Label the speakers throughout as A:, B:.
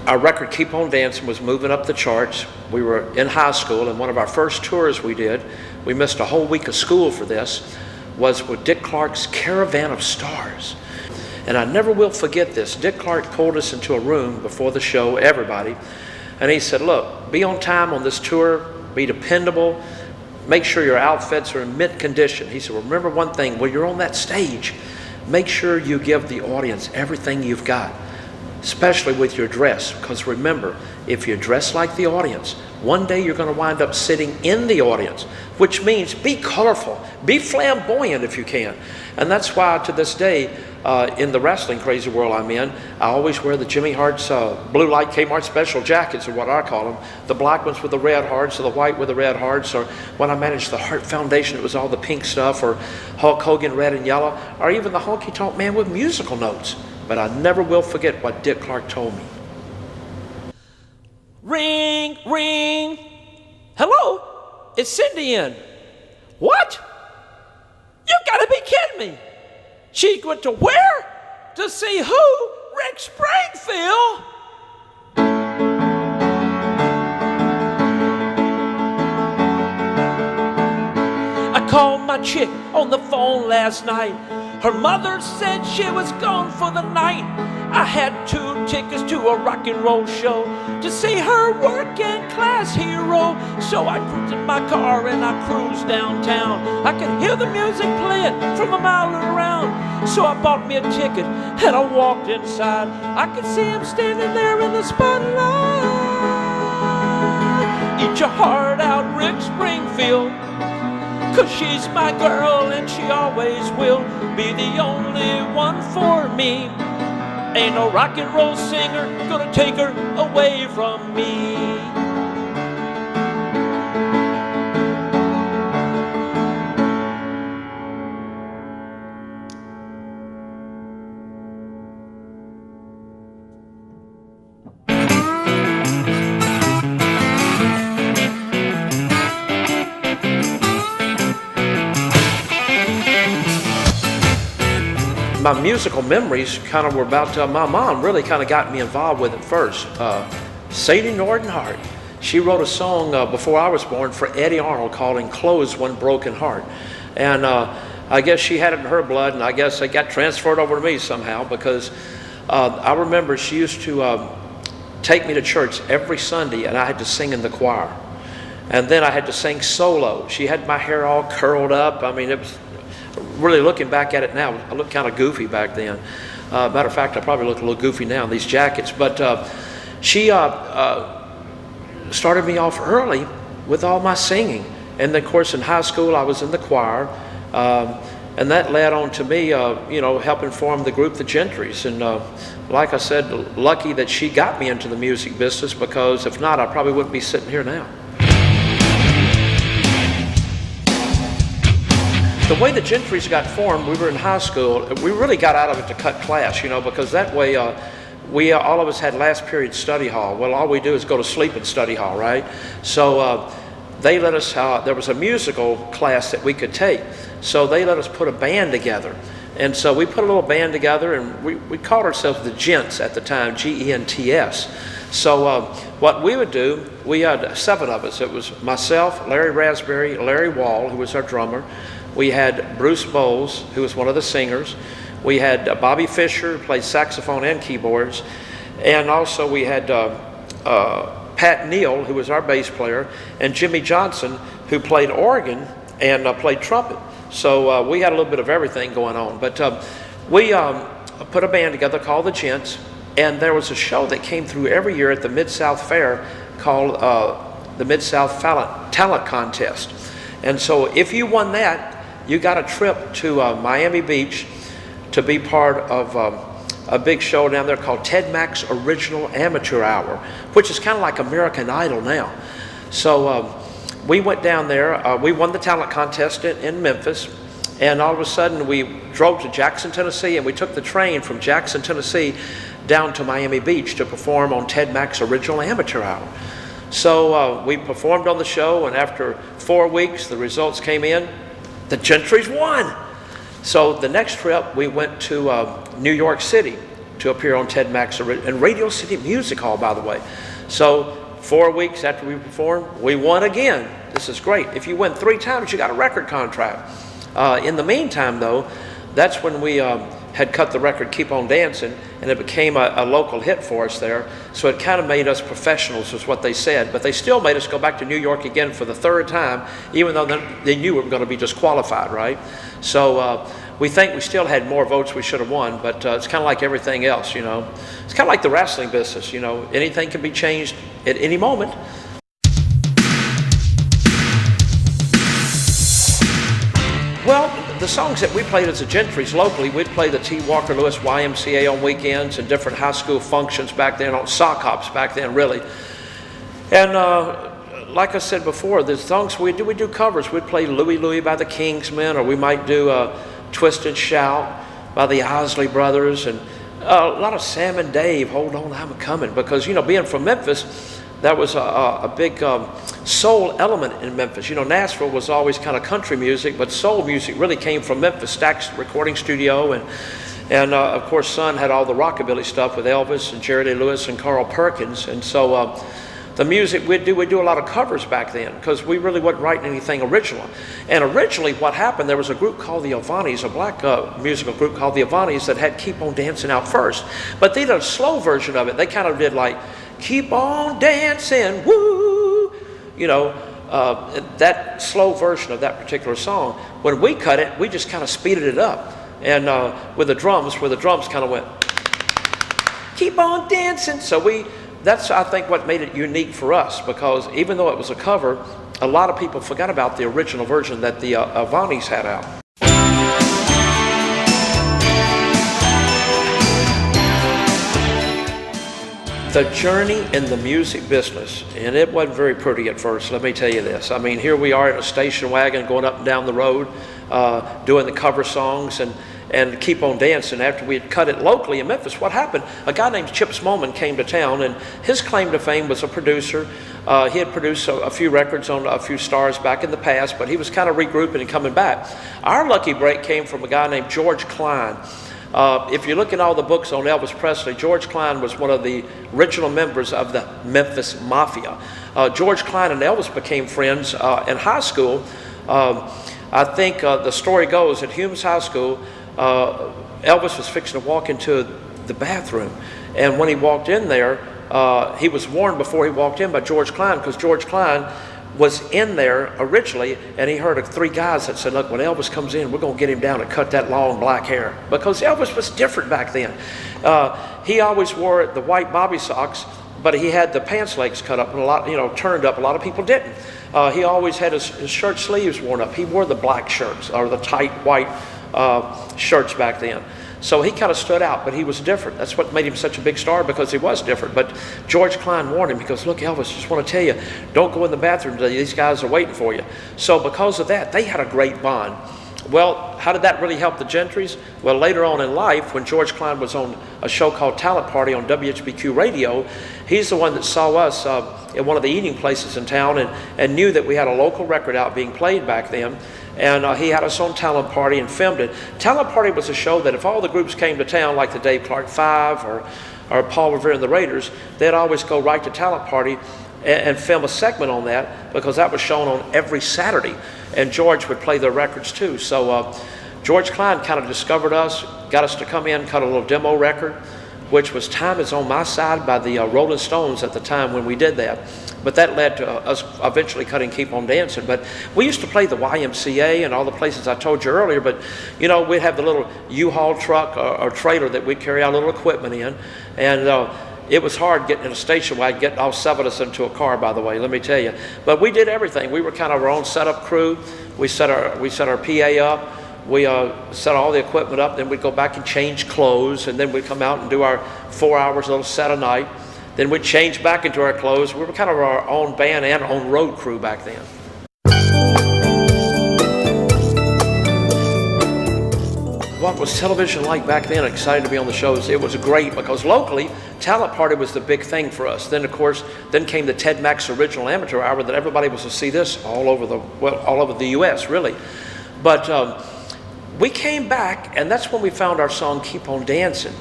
A: our record Keep On Dancing was moving up the charts. We were in high school, and one of our first tours we did, we missed a whole week of school for this, was with Dick Clark's Caravan of Stars. And I never will forget this. Dick Clark pulled us into a room before the show, everybody, and he said, look, be on time on this tour, be dependable, make sure your outfits are in mint condition. He said, remember one thing, when you're on that stage, make sure you give the audience everything you've got, especially with your dress, because remember, if you dress like the audience, one day you're going to wind up sitting in the audience, which means be colorful, be flamboyant if you can. And that's why to this day, in the wrestling crazy world I'm in, I always wear the Jimmy Hart's blue light Kmart special jackets, or what I call them, the black ones with the red hearts, or the white with the red hearts, or when I managed the Hart Foundation, it was all the pink stuff, or Hulk Hogan red and yellow, or even the honky tonk man with musical notes. But I never will forget what Dick Clark told me. Ring, ring. Hello? It's Cindy in. What? You gotta be kidding me. She went to where? To see who? Rick Springfield? I called my chick on the phone last night. Her mother said she was gone for the night. I had 2 tickets to a rock and roll show to see her working class hero. So I cruised in my car and I cruised downtown. I could hear the music playing from a mile around. So I bought me a ticket and I walked inside. I could see him standing there in the spotlight. Eat your heart out, Rick Springfield. 'Cause she's my girl and she always will be the only one for me. Ain't no rock and roll singer gonna take her away from me. My musical memories kind of were about, my mom really kind of got me involved with it first. Sadie Norton Hart, she wrote a song before I was born for Eddie Arnold called Enclosed One Broken Heart. And I guess she had it in her blood, and I guess it got transferred over to me somehow, because I remember she used to take me to church every Sunday, and I had to sing in the choir. And then I had to sing solo. She had my hair all curled up. I mean, it was really, looking back at it now, I looked kind of goofy back then. Matter of fact, I probably look a little goofy now in these jackets. But she started me off early with all my singing. And of course, in high school, I was in the choir. And that led on to me, helping form the group, the Gentrys. And like I said, lucky that she got me into the music business, because if not, I probably wouldn't be sitting here now. The way the Gentrys got formed, we were in high school. We really got out of it to cut class, because that way we all of us had last period study hall. Well, all we do is go to sleep in study hall, right? So they let us, there was a musical class that we could take. So they let us put a band together. And so we put a little band together, and we called ourselves the Gents at the time, G-E-N-T-S. So what we would do, we had 7 of us. It was myself, Larry Raspberry, Larry Wall, who was our drummer. We had Bruce Bowles, who was one of the singers. We had Bobby Fischer, who played saxophone and keyboards. And also we had Pat Neal, who was our bass player, and Jimmy Johnson, who played organ and played trumpet. So we had a little bit of everything going on. But we put a band together called the Gents, and there was a show that came through every year at the Mid-South Fair called the Mid-South Talent Contest. And so if you won that, you got a trip to Miami Beach to be part of a big show down there called Ted Mack's Original Amateur Hour, which is kind of like American Idol now. So we went down there. We won the talent contest in Memphis, and all of a sudden we drove to Jackson, Tennessee, and we took the train from Jackson, Tennessee down to Miami Beach to perform on Ted Mack's Original Amateur Hour. So we performed on the show, and after 4 weeks, the results came in. The Gentrys won. So the next trip, we went to New York City to appear on Ted Mack's and Radio City Music Hall, by the way. So 4 weeks after we performed, we won again. This is great. If you win 3 times, you got a record contract. In the meantime, though, that's when we had cut the record Keep On Dancing, and it became a local hit for us there. So it kind of made us professionals, is what they said. But they still made us go back to New York again for the 3rd time, even though they knew we were going to be disqualified, right? So we think we still had more votes we should have won, but it's kind of like everything else, you know. It's kind of like the wrestling business, you know. Anything can be changed at any moment. Well, the songs that we played as the Gentrys locally, we'd play the T. Walker Lewis YMCA on weekends and different high school functions back then, on sock hops back then, really. And like I said before, the songs we do covers. We'd play Louie Louie by the Kingsmen, or we might do Twist and Shout by the Isley Brothers, and a lot of Sam and Dave, Hold On, I'm Coming, because, you know, being from Memphis, that was a big soul element in Memphis. You know, Nashville was always kind of country music, but soul music really came from Memphis. Stack's recording studio, and of course, Son had all the rockabilly stuff with Elvis and Jerry Lewis and Carl Perkins. And so the music we do a lot of covers back then, because we really wasn't writing anything original. And originally what happened, there was a group called the Avantis, a black musical group called the Avantis, that had Keep On Dancing out first. But they did a slow version of it. They kind of did like, keep on dancing, woo, you know, that slow version of that particular song. When we cut it, we just kind of speeded it up. And with the drums, where the drums kind of went, keep on dancing. So that's, I think, what made it unique for us, because even though it was a cover, a lot of people forgot about the original version that the Avantis had out. The journey in the music business, and it wasn't very pretty at first, let me tell you this. I mean, here we are in a station wagon going up and down the road, doing the cover songs and Keep On Dancing. After we had cut it locally in Memphis, what happened? A guy named Chip Smallman came to town, and his claim to fame was a producer. He had produced a few records on a few stars back in the past, but he was kind of regrouping and coming back. Our lucky break came from a guy named George Klein. If you look at all the books on Elvis Presley, George Klein was one of the original members of the Memphis Mafia. George Klein and Elvis became friends in high school. I think the story goes at Humes High School, Elvis was fixing to walk into the bathroom. And when he walked in there, he was warned before he walked in by George Klein, because George Klein was in there originally, and he heard of 3 guys that said, look, when Elvis comes in, we're going to get him down and cut that long black hair. Because Elvis was different back then. He always wore the white bobby socks, but he had the pants legs cut up and a lot, you know, turned up. A lot of people didn't. He always had his shirt sleeves worn up. He wore the black shirts, or the tight white shirts back then. So he kind of stood out, but he was different. That's what made him such a big star, because he was different. But George Klein warned him. He goes, look, Elvis, just want to tell you, don't go in the bathroom today. These guys are waiting for you. So because of that, they had a great bond. Well, how did that really help the Gentrys? Well, later on in life, when George Klein was on a show called Talent Party on WHBQ Radio, he's the one that saw us at one of the eating places in town and knew that we had a local record out being played back then. And he had us on Talent Party and filmed it. Talent Party was a show that if all the groups came to town, like the Dave Clark Five or Paul Revere and the Raiders, they'd always go right to Talent Party and film a segment on that, because that was shown on every Saturday. And George would play their records too. So George Klein kind of discovered us, got us to come in, cut a little demo record, which was Time Is On My Side by the Rolling Stones at the time when we did that. But that led to us eventually cutting Keep On Dancing. But we used to play the YMCA and all the places I told you earlier, but you know, we'd have the little U-Haul truck or trailer that we'd carry our little equipment in. And it was hard getting in a station wagon, getting all 7 of us into a car, by the way, let me tell you. But we did everything. We were kind of our own setup crew. We set our PA up. We set all the equipment up. Then we'd go back and change clothes. And then we'd come out and do our 4 hours little set a night. Then we'd change back into our clothes. We were kind of our own band and own road crew back then. What was television like back then? Excited to be on the shows. It was great, because locally, Talent Party was the big thing for us. Then, of course, came the Ted Mack's Original Amateur Hour, that everybody was to see this all over the U.S., really. But we came back, and that's when we found our song Keep On Dancing.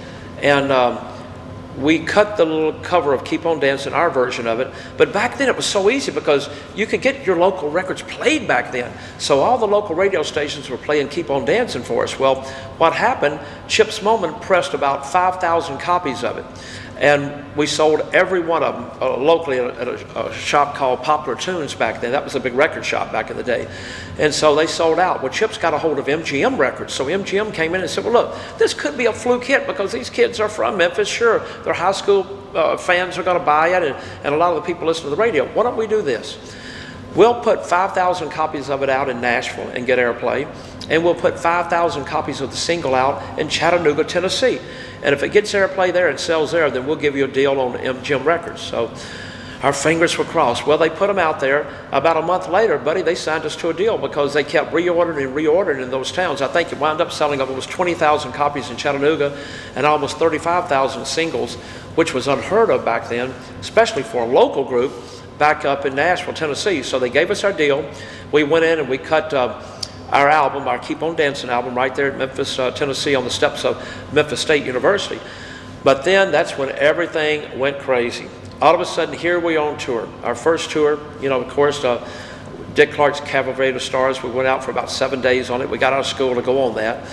A: And we cut the little cover of Keep On Dancing, our version of it. But back then it was so easy because you could get your local records played back then. So all the local radio stations were playing Keep On Dancing for us. Well, what happened, Chips Moman pressed about 5,000 copies of it. And we sold every one of them locally at a shop called Popular Tunes back then. That was a big record shop back in the day. And so they sold out. Well, Chips got a hold of MGM Records. So MGM came in and said, well, look, this could be a fluke hit because these kids are from Memphis. Sure, their high school fans are going to buy it, and a lot of the people listen to the radio. Why don't we do this? We'll put 5,000 copies of it out in Nashville and get airplay. And we'll put 5,000 copies of the single out in Chattanooga, Tennessee. And if it gets airplay there and sells there, then we'll give you a deal on MGM Records. So our fingers were crossed. Well, they put them out there. About a month later, buddy, they signed us to a deal because they kept reordering and reordering in those towns. I think it wound up selling almost 20,000 copies in Chattanooga and almost 35,000 singles, which was unheard of back then, especially for a local group back up in Nashville, Tennessee. So they gave us our deal. We went in and we cut our album, our Keep On Dancing album, right there at Memphis, Tennessee, on the steps of Memphis State University. But then that's when everything went crazy. All of a sudden, here we are on tour. Our first tour, you know, of course, Dick Clark's Cavalcade of Stars. We went out for about 7 days on it. We got out of school to go on that.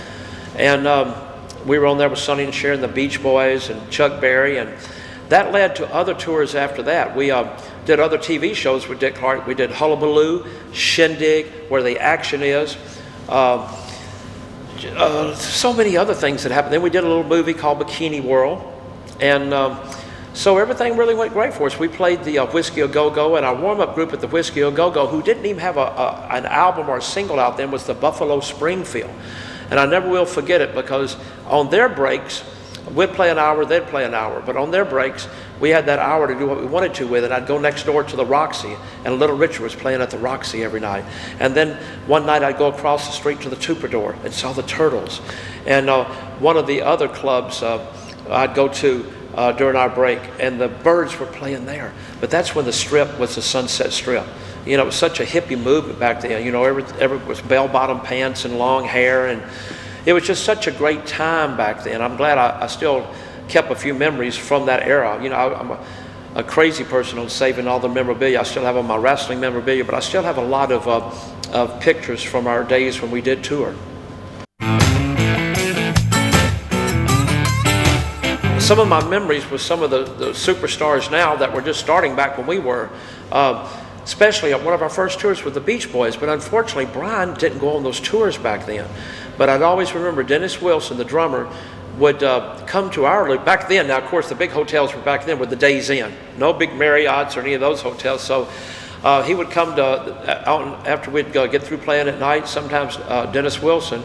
A: And we were on there with Sonny and Cher and the Beach Boys and Chuck Berry. And that led to other tours after that. We did other TV shows with Dick Clark. We did Hullabaloo, Shindig, Where the Action Is. So many other things that happened. Then we did a little movie called Bikini World. And so everything really went great for us. We played the Whiskey A Go-Go, and our warm-up group at the Whiskey A Go-Go, who didn't even have an album or a single out then, was the Buffalo Springfield. And I never will forget it because on their breaks, we'd play an hour, they'd play an hour. But on their breaks, we had that hour to do what we wanted to with it. I'd go next door to the Roxy, and Little Richard was playing at the Roxy every night. And then one night I'd go across the street to the Troubadour and saw the Turtles. And one of the other clubs I'd go to during our break, and the Birds were playing there. But that's when the Strip was the Sunset Strip. You know, it was such a hippie movement back then. You know, every was bell-bottom pants and long hair, and it was just such a great time back then. I'm glad I still kept a few memories from that era. You know, I'm a crazy person on saving all the memorabilia. I still have all my wrestling memorabilia, but I still have a lot of pictures from our days when we did tour. Some of my memories with some of the superstars now that were just starting back when we were, especially at one of our first tours with the Beach Boys. But unfortunately, Brian didn't go on those tours back then. But I'd always remember Dennis Wilson, the drummer, would come to our loop. Back then, now of course the big hotels were back then with the Days Inn. No big Marriotts or any of those hotels. So he would come to, after we'd get through playing at night, sometimes Dennis Wilson,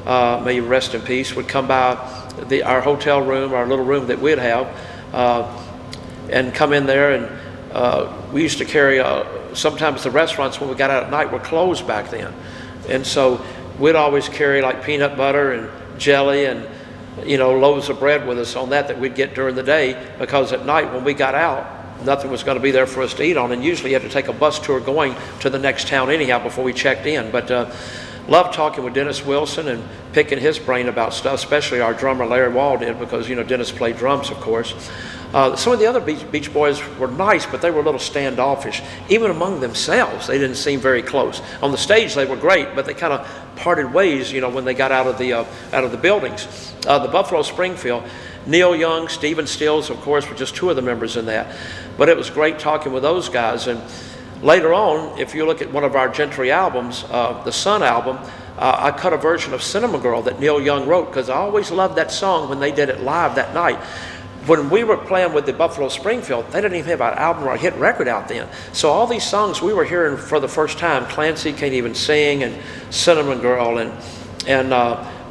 A: may you rest in peace, would come by our hotel room, our little room that we'd have, and come in there. And we used to carry, sometimes the restaurants when we got out at night were closed back then. And so we'd always carry like peanut butter and jelly and, you know, loaves of bread with us on that we'd get during the day, because at night when we got out, nothing was going to be there for us to eat on, and usually you had to take a bus tour going to the next town anyhow before we checked in. But loved talking with Dennis Wilson and picking his brain about stuff, especially our drummer Larry Wall did, because, you know, Dennis played drums, of course. Some of the other Beach Boys were nice, but they were a little standoffish. Even among themselves, they didn't seem very close. On the stage, they were great, but they kind of parted ways, you know, when they got out of the buildings. The Buffalo Springfield, Neil Young, Stephen Stills, of course, were just two of the members in that. But it was great talking with those guys. And later on, if you look at one of our Gentry albums, the Sun album, I cut a version of Cinema Girl that Neil Young wrote, because I always loved that song when they did it live that night. When we were playing with the Buffalo Springfield, they didn't even have an album or a hit record out then. So all these songs we were hearing for the first time, Clancy Can't Even Sing, and Cinnamon Girl, and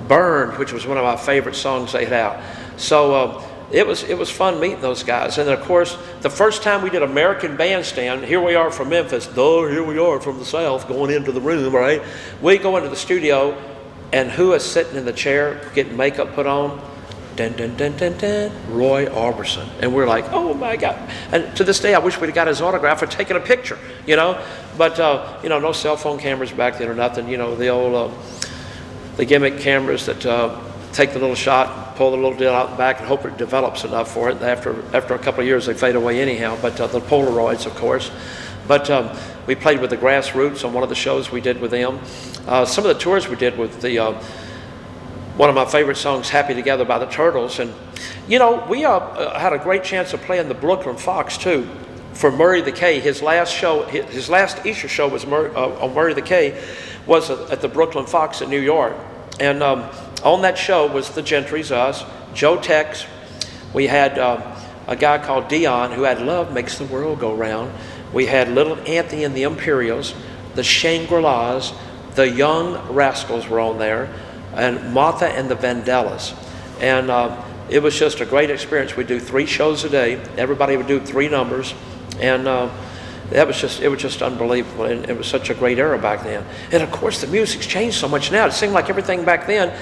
A: Burned, which was one of my favorite songs they had out. So it was fun meeting those guys. And then, of course, the first time we did American Bandstand, here we are from Memphis, here we are from the South going into the room, right? We go into the studio, and who is sitting in the chair getting makeup put on? Dun, dun, dun, dun, dun, Roy Orbison. And we're like, oh my God. And to this day, I wish we'd have got his autograph or taken a picture, you know. But, you know, no cell phone cameras back then or nothing. You know, the old, the gimmick cameras that take the little shot, pull the little deal out the back, and hope it develops enough for it. After a couple of years, they fade away anyhow, but the Polaroids, of course. But we played with the Grassroots on one of the shows we did with them. Some of the tours we did with one of my favorite songs, Happy Together by the Turtles. And, we had a great chance of playing the Brooklyn Fox, too, for Murray the K. His last Easter show was on Murray the K, was at the Brooklyn Fox in New York. And on that show was the Gentrys, us, Joe Tex. We had a guy called Dion who had Love Makes the World Go Round. We had Little Anthony and the Imperials, the Shangri-Las, the Young Rascals were on there, and Martha and the Vandellas. And it was just a great experience. We'd do 3 shows a day. Everybody would do 3 numbers. And it was just unbelievable. And it was such a great era back then. And of course, the music's changed so much now. It seemed like everything back then,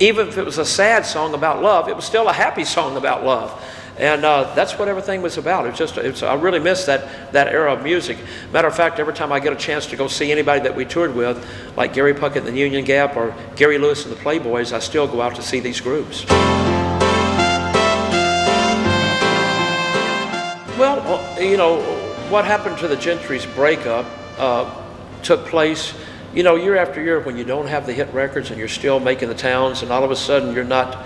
A: even if it was a sad song about love, it was still a happy song about love. And that's what everything was about. I really miss that era of music. Matter of fact, every time I get a chance to go see anybody that we toured with, like Gary Puckett and the Union Gap or Gary Lewis and the Playboys, I still go out to see these groups. Well, what happened to the Gentrys breakup took place, year after year when you don't have the hit records and you're still making the towns, and all of a sudden you're not,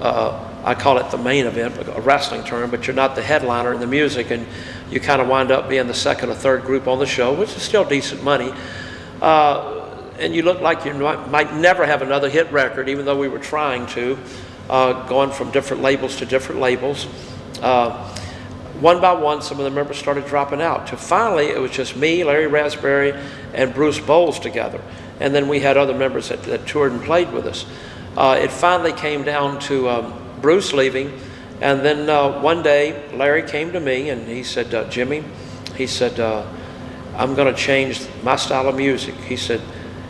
A: I call it the main event, a wrestling term, but you're not the headliner in the music, and you kind of wind up being the second or third group on the show, which is still decent money. And you look like you might never have another hit record, even though we were trying to, going from different labels to different labels. One by one, some of the members started dropping out. To finally, it was just me, Larry Raspberry, and Bruce Bowles together. And then we had other members that toured and played with us. It finally came down to Bruce leaving. And then one day, Larry came to me and he said, Jimmy, he said, I'm going to change my style of music. He said,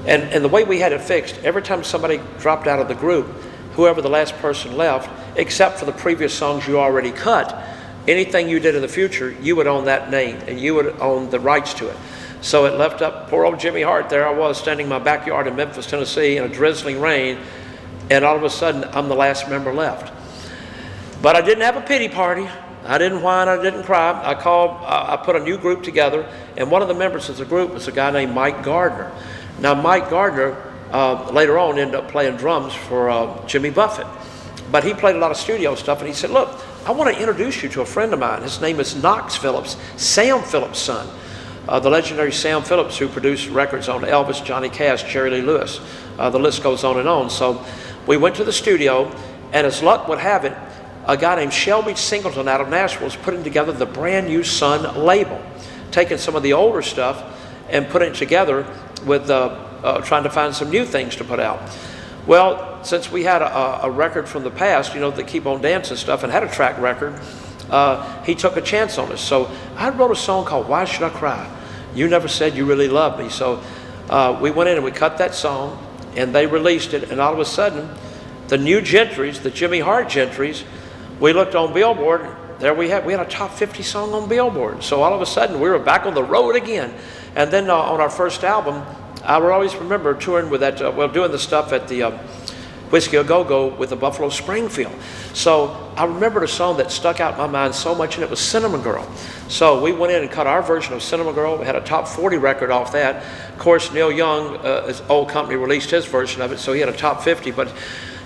A: and the way we had it fixed, every time somebody dropped out of the group, whoever the last person left, except for the previous songs you already cut, anything you did in the future, you would own that name and you would own the rights to it. So it left up poor old Jimmy Hart. There I was standing in my backyard in Memphis, Tennessee in a drizzling rain, and all of a sudden I'm the last member left. But I didn't have a pity party. I didn't whine, I didn't cry. I put a new group together, and one of the members of the group was a guy named Mike Gardner. Now Mike Gardner later on ended up playing drums for Jimmy Buffett. But he played a lot of studio stuff, and he said, look, I want to introduce you to a friend of mine. His name is Knox Phillips, Sam Phillips' son. The legendary Sam Phillips, who produced records on Elvis, Johnny Cash, Jerry Lee Lewis. The list goes on and on. So we went to the studio, and as luck would have it, a guy named Shelby Singleton out of Nashville was putting together the brand new Sun label, taking some of the older stuff and putting it together with trying to find some new things to put out. Well, since we had a record from the past, the Keep On Dancing stuff, and had a track record, he took a chance on us. So I wrote a song called Why Should I Cry? You Never Said You Really Loved Me. So we went in and we cut that song, and they released it, and all of a sudden, the new Gentrys, the Jimmy Hart Gentrys, we looked on Billboard, there we had a top 50 song on Billboard. So all of a sudden, we were back on the road again. And then on our first album, I will always remember touring with that, doing the stuff at the Whiskey A Go-Go with the Buffalo Springfield. So I remembered a song that stuck out in my mind so much, and it was Cinnamon Girl. So we went in and cut our version of Cinnamon Girl. We had a top 40 record off that. Of course, Neil Young, his old company, released his version of it, so he had a top 50. But,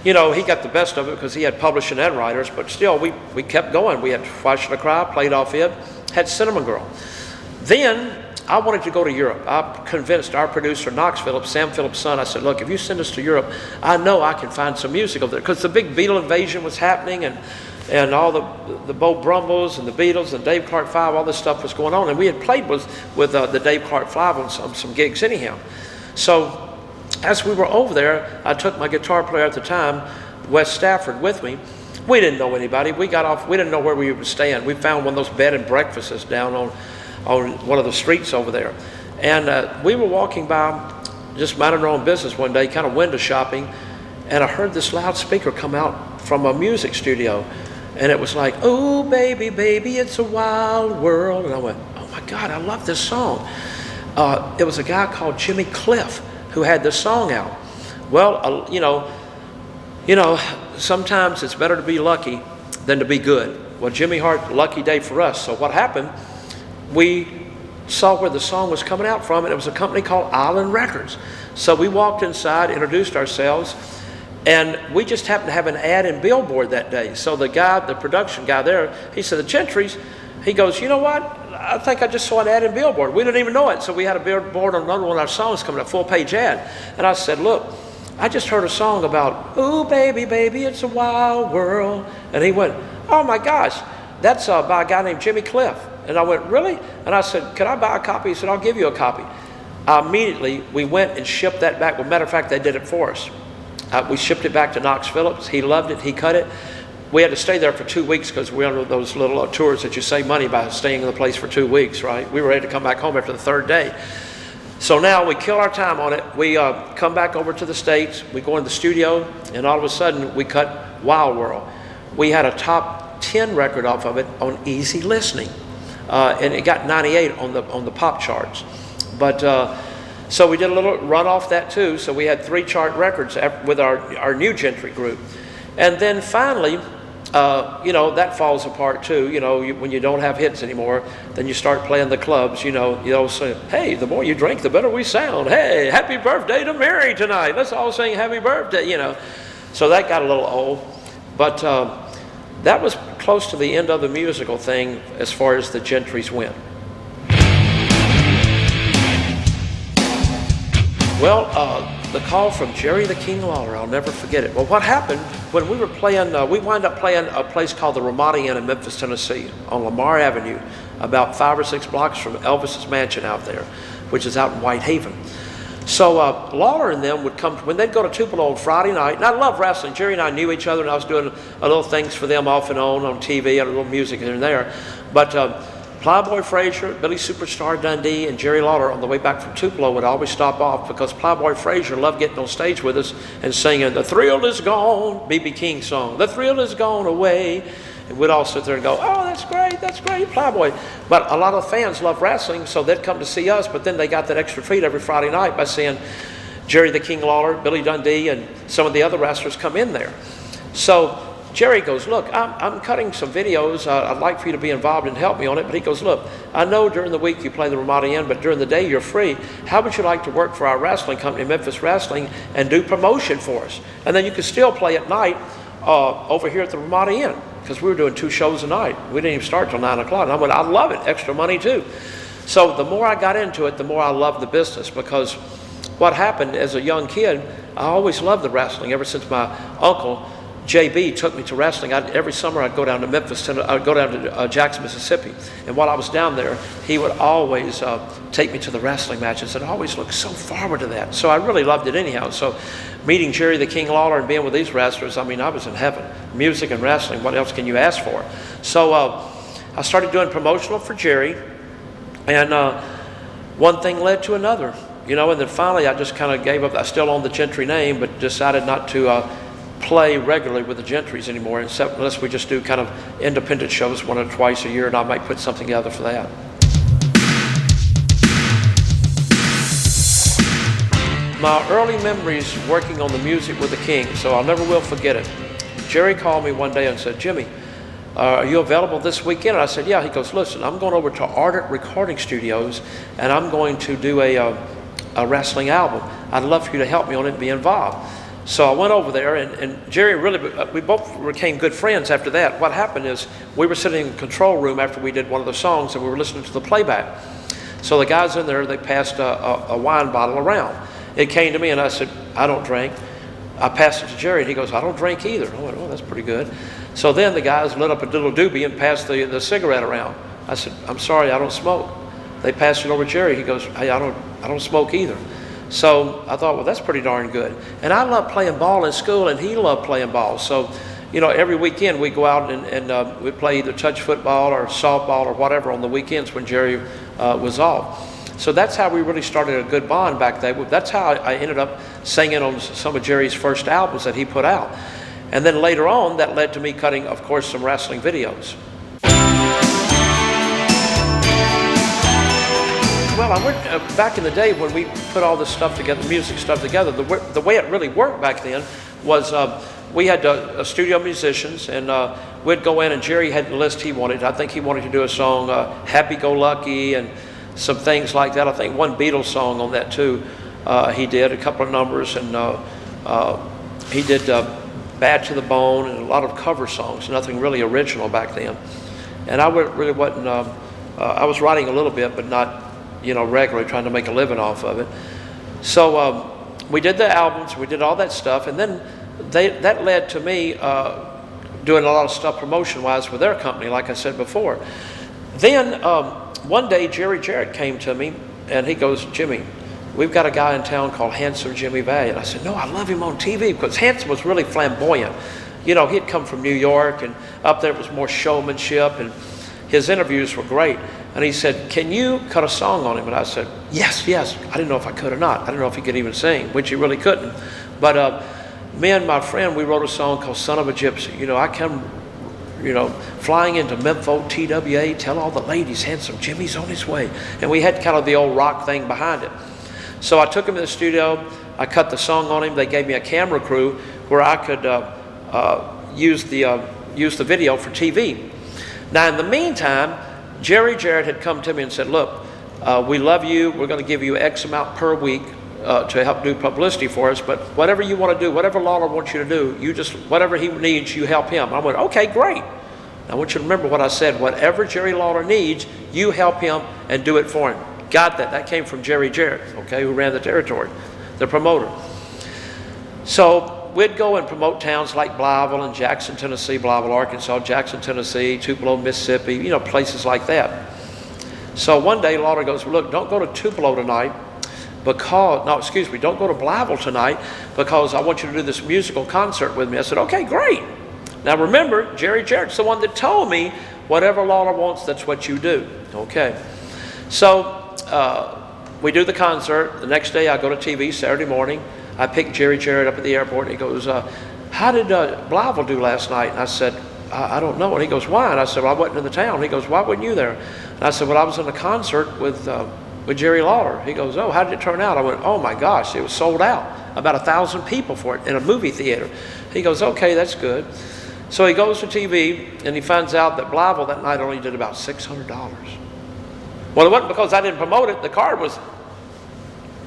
A: he got the best of it because he had publishing and writers. But still, we kept going. We had Why Should I Cry, played off it, had Cinnamon Girl. Then I wanted to go to Europe. I convinced our producer, Knox Phillips, Sam Phillips' son, I said, look, if you send us to Europe, I know I can find some music over there. Because the big Beatle invasion was happening, and all the Bo Brumbles and the Beatles and Dave Clark 5, all this stuff was going on. And we had played with the Dave Clark 5 on some gigs anyhow. So as we were over there, I took my guitar player at the time, Wes Stafford, with me. We didn't know anybody. We got off. We didn't know where we were staying. We found one of those bed and breakfasts down on one of the streets over there. And we were walking by, just minding our own business one day, kind of window shopping, and I heard this loudspeaker come out from a music studio. And it was like, oh, baby, baby, it's a wild world. And I went, oh, my God, I love this song. It was a guy called Jimmy Cliff who had this song out. Well, sometimes it's better to be lucky than to be good. Well, Jimmy Hart, lucky day for us. So what happened, we saw where the song was coming out from, and it was a company called Island Records. So we walked inside, introduced ourselves, and we just happened to have an ad in Billboard that day. So the guy, the production guy there, he said, the Gentrys, he goes, you know what? I think I just saw an ad in Billboard. We didn't even know it. So we had a billboard on another one of our songs coming, a full-page ad. And I said, look, I just heard a song about, ooh, baby, baby, it's a wild world. And he went, oh my gosh, that's by a guy named Jimmy Cliff. And I went, really? And I said, can I buy a copy? He said, I'll give you a copy. Immediately, we went and shipped that back. Well, matter of fact, they did it for us. We shipped it back to Knox Phillips. He loved it. He cut it. We had to stay there for 2 weeks because we were on those little tours that you save money by staying in the place for 2 weeks, right? We were ready to come back home after the 3rd day. So now we kill our time on it. We come back over to the States. We go in the studio, and all of a sudden, we cut Wild World. We had a top 10 record off of it on easy listening. And it got 98 on the pop charts. But so we did a little run off that too. So we had 3 chart records with our new Gentry group. And then finally, you know, that falls apart too. You know, when you don't have hits anymore, then you start playing the clubs. You know, say, hey, the more you drink, the better we sound. Hey, happy birthday to Mary tonight. Let's all sing happy birthday, you know. So that got a little old. But that was close to the end of the musical thing as far as the Gentrys went. Well, the call from Jerry the King Lawler, I'll never forget it. Well, what happened when we were playing, we wound up playing a place called the Ramada Inn in Memphis, Tennessee, on Lamar Avenue, about 5 or 6 blocks from Elvis's mansion out there, which is out in Whitehaven. So Lawler and them would come, when they'd go to Tupelo on Friday night, and I love wrestling. Jerry and I knew each other, and I was doing a little things for them off and on TV, and a little music here and there. But Plyboy Frazier, Billy Superstar Dundee, and Jerry Lawler on the way back from Tupelo would always stop off because Plyboy Frazier loved getting on stage with us and singing, "The Thrill Is Gone," B.B. King song, "The Thrill Is Gone Away." And we'd all sit there and go, oh, that's great, Plyboy. But a lot of fans love wrestling, so they'd come to see us, but then they got that extra treat every Friday night by seeing Jerry the King Lawler, Billy Dundee, and some of the other wrestlers come in there. So Jerry goes, look, I'm cutting some videos. I'd like for you to be involved and help me on it. But he goes, look, I know during the week you play the Ramada Inn, but during the day you're free. How would you like to work for our wrestling company, Memphis Wrestling, and do promotion for us? And then you could still play at night over here at the Ramada Inn, because we were doing 2 shows a night. We didn't even start till 9 o'clock. And I went, I love it, extra money too. So the more I got into it, the more I loved the business, because what happened as a young kid, I always loved the wrestling ever since my uncle, JB, took me to wrestling. Every summer I'd go down to Memphis, I'd go down to Jackson, Mississippi. And while I was down there, he would always take me to the wrestling matches, and I always looked so forward to that. So I really loved it anyhow. So meeting Jerry the King Lawler and being with these wrestlers, I mean, I was in heaven. Music and wrestling, what else can you ask for? So I started doing promotional for Jerry, and one thing led to another. You know, and then finally I just kind of gave up. I still own the Gentry name, but decided not to play regularly with the Gentrys anymore, except unless we just do kind of independent shows 1 or twice a year, and I might put something together for that. My early memories working on the music with the King, so I'll never will forget it. Jerry called me one day and said, Jimmy, are you available this weekend? And I said, yeah. He goes, listen, I'm going over to Ardent Recording Studios, and I'm going to do a wrestling album. I'd love for you to help me on it and be involved. So I went over there, and Jerry really, we both became good friends after that. What happened is we were sitting in the control room after we did one of the songs, and we were listening to the playback. So the guys in there, they passed a wine bottle around. It came to me, and I said, I don't drink. I passed it to Jerry, and he goes, I don't drink either. I went, oh, that's pretty good. So then the guys lit up a little doobie and passed the cigarette around. I said, I'm sorry, I don't smoke. They passed it over to Jerry. He goes, hey, I don't smoke either. So I thought, well, that's pretty darn good. And I loved playing ball in school, and he loved playing ball. So, you know, every weekend we go out and we'd play either touch football or softball or whatever on the weekends when Jerry was off. So that's how we really started a good bond back then. That's how I ended up singing on some of Jerry's first albums that he put out. And then later on, that led to me cutting, of course, some wrestling videos. Well, I went back in the day when we put all this stuff together, music stuff together, the way it really worked back then was we had studio musicians, and we'd go in, and Jerry had the list he wanted. I think he wanted to do a song, Happy Go Lucky, and some things like that. I think one Beatles song on that too. He did a couple of numbers, and he did Bad to the Bone and a lot of cover songs, nothing really original back then. And I really wasn't, I was writing a little bit, but not, regularly trying to make a living off of it. So we did the albums, we did all that stuff, and then that led to me doing a lot of stuff promotion-wise with their company, like I said before. Then one day, Jerry Jarrett came to me, and he goes, Jimmy, we've got a guy in town called Handsome Jimmy Valiant. I said, no, I love him on TV, because Handsome was really flamboyant. He'd come from New York, and up there it was more showmanship, and his interviews were great. And he said, can you cut a song on him? And I said, yes. I didn't know if I could or not. I didn't know if he could even sing, which he really couldn't. But me and my friend, we wrote a song called Son of a Gypsy. I come, flying into Memphis, TWA, tell all the ladies, Handsome Jimmy's on his way. And we had kind of the old rock thing behind it. So I took him to the studio. I cut the song on him. They gave me a camera crew where I could use the video for TV. Now, in the meantime, Jerry Jarrett had come to me and said, look, we love you. We're going to give you X amount per week to help do publicity for us. But whatever you want to do, whatever Lawler wants you to do, whatever he needs, you help him. I went, okay, great. I want you to remember what I said. Whatever Jerry Lawler needs, you help him and do it for him. Got that. That came from Jerry Jarrett, okay, who ran the territory, the promoter. So we'd go and promote towns like Blytheville and Jackson, Tennessee, Blytheville, Arkansas, Jackson, Tennessee, Tupelo, Mississippi, places like that. So one day Lawler goes, look, don't go to Tupelo tonight don't go to Blytheville tonight because I want you to do this musical concert with me. I said, okay, great. Now remember, Jerry Jarrett's the one that told me whatever Lawler wants, that's what you do. Okay. So we do the concert. The next day I go to TV Saturday morning. I pick Jerry Jarrett up at the airport, and he goes, how did Blytheville do last night? And I said, I don't know. And he goes, why? And I said, well, I wasn't in the town. And he goes, why weren't you there? And I said, well, I was in a concert with Jerry Lawler. He goes, oh, how did it turn out? I went, oh my gosh, it was sold out. About 1,000 people for it in a movie theater. He goes, okay, that's good. So he goes to TV, and he finds out that Blytheville that night only did about $600. Well, it wasn't because I didn't promote it. The card was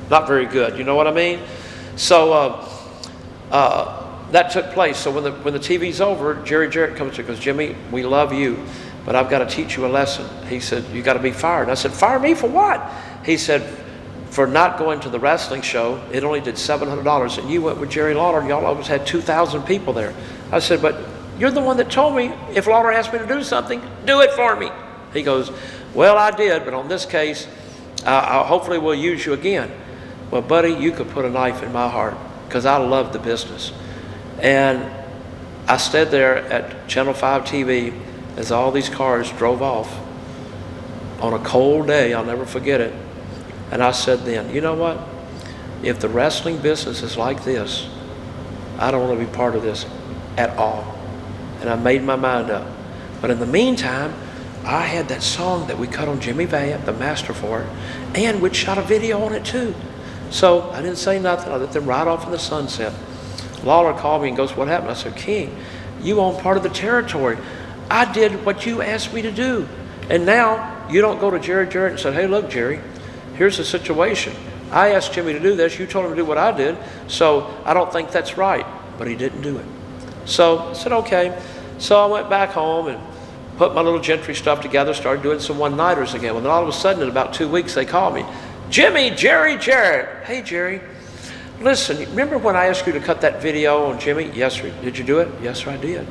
A: not very good. You know what I mean? So that took place. So when the TV's over, Jerry Jarrett comes to me and goes, Jimmy, we love you, but I've got to teach you a lesson. He said, you got to be fired. I said, fire me for what? He said, for not going to the wrestling show, it only did $700, and you went with Jerry Lawler, and y'all always had 2,000 people there. I said, but you're the one that told me if Lawler asked me to do something, do it for me. He goes, well, I did, but on this case, hopefully we'll use you again. Well, buddy, you could put a knife in my heart because I love the business. And I stood there at Channel 5 TV as all these cars drove off on a cold day. I'll never forget it. And I said then, you know what? If the wrestling business is like this, I don't want to be part of this at all. And I made my mind up. But in the meantime, I had that song that we cut on Jimmy Valiant, the master for it, and we'd shot a video on it too. So I didn't say nothing. I let them ride off in the sunset. Lawler called me and goes, what happened? I said, King, you own part of the territory. I did what you asked me to do. And now you don't go to Jerry Jarrett and say, hey, look, Jerry, here's the situation. I asked Jimmy to do this. You told him to do what I did. So I don't think that's right. But he didn't do it. So I said, okay. So I went back home and put my little gentry stuff together, started doing some one-nighters again. Well, then all of a sudden, in about 2 weeks, they called me. Jimmy, Jerry Jarrett. Hey, Jerry. Listen, remember when I asked you to cut that video on Jimmy? Yes, sir. Did you do it? Yes, sir, I did.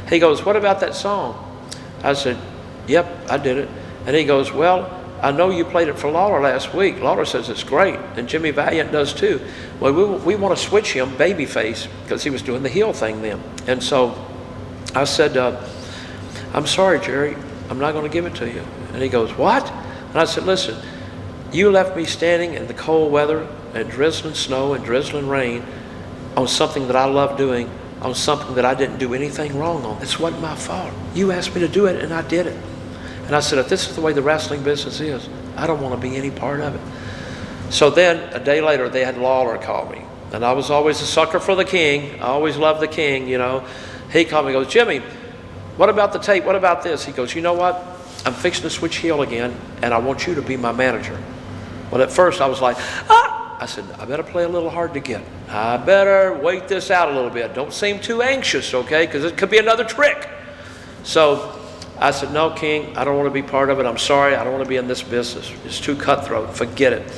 A: He goes, what about that song? I said, yep, I did it. And he goes, well, I know you played it for Lawler last week. Lawler says it's great, and Jimmy Valiant does too. Well, we want to switch him babyface because he was doing the heel thing then. And so I said, I'm sorry, Jerry, I'm not going to give it to you. And he goes, what? And I said, listen, you left me standing in the cold weather and drizzling snow and drizzling rain on something that I love doing, on something that I didn't do anything wrong on. It wasn't my fault. You asked me to do it, and I did it. And I said, if this is the way the wrestling business is, I don't want to be any part of it. So then, a day later, they had Lawler call me. and I was always a sucker for the King. I always loved the King, you know. He called me and goes, Jimmy, what about the tape? What about this? He goes, you know what? I'm fixing to switch heel again, and I want you to be my manager. Well, at first I was like, ah! I said, I better play a little hard to get. I better wait this out a little bit. Don't seem too anxious, okay? Because it could be another trick. So I said, no, King, I don't want to be part of it. I'm sorry. I don't want to be in this business. It's too cutthroat. Forget it.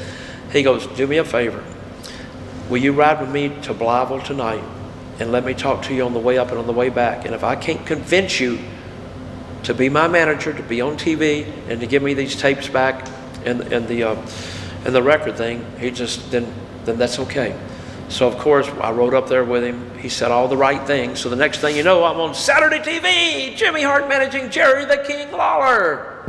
A: He goes, do me a favor. Will you ride with me to Blytheville tonight and let me talk to you on the way up and on the way back? And if I can't convince you to be my manager, to be on TV, and to give me these tapes back and the record thing, he just, then that's okay. So, of course, I rode up there with him. He said all the right things. So the next thing you know, I'm on Saturday TV, Jimmy Hart managing Jerry the King Lawler.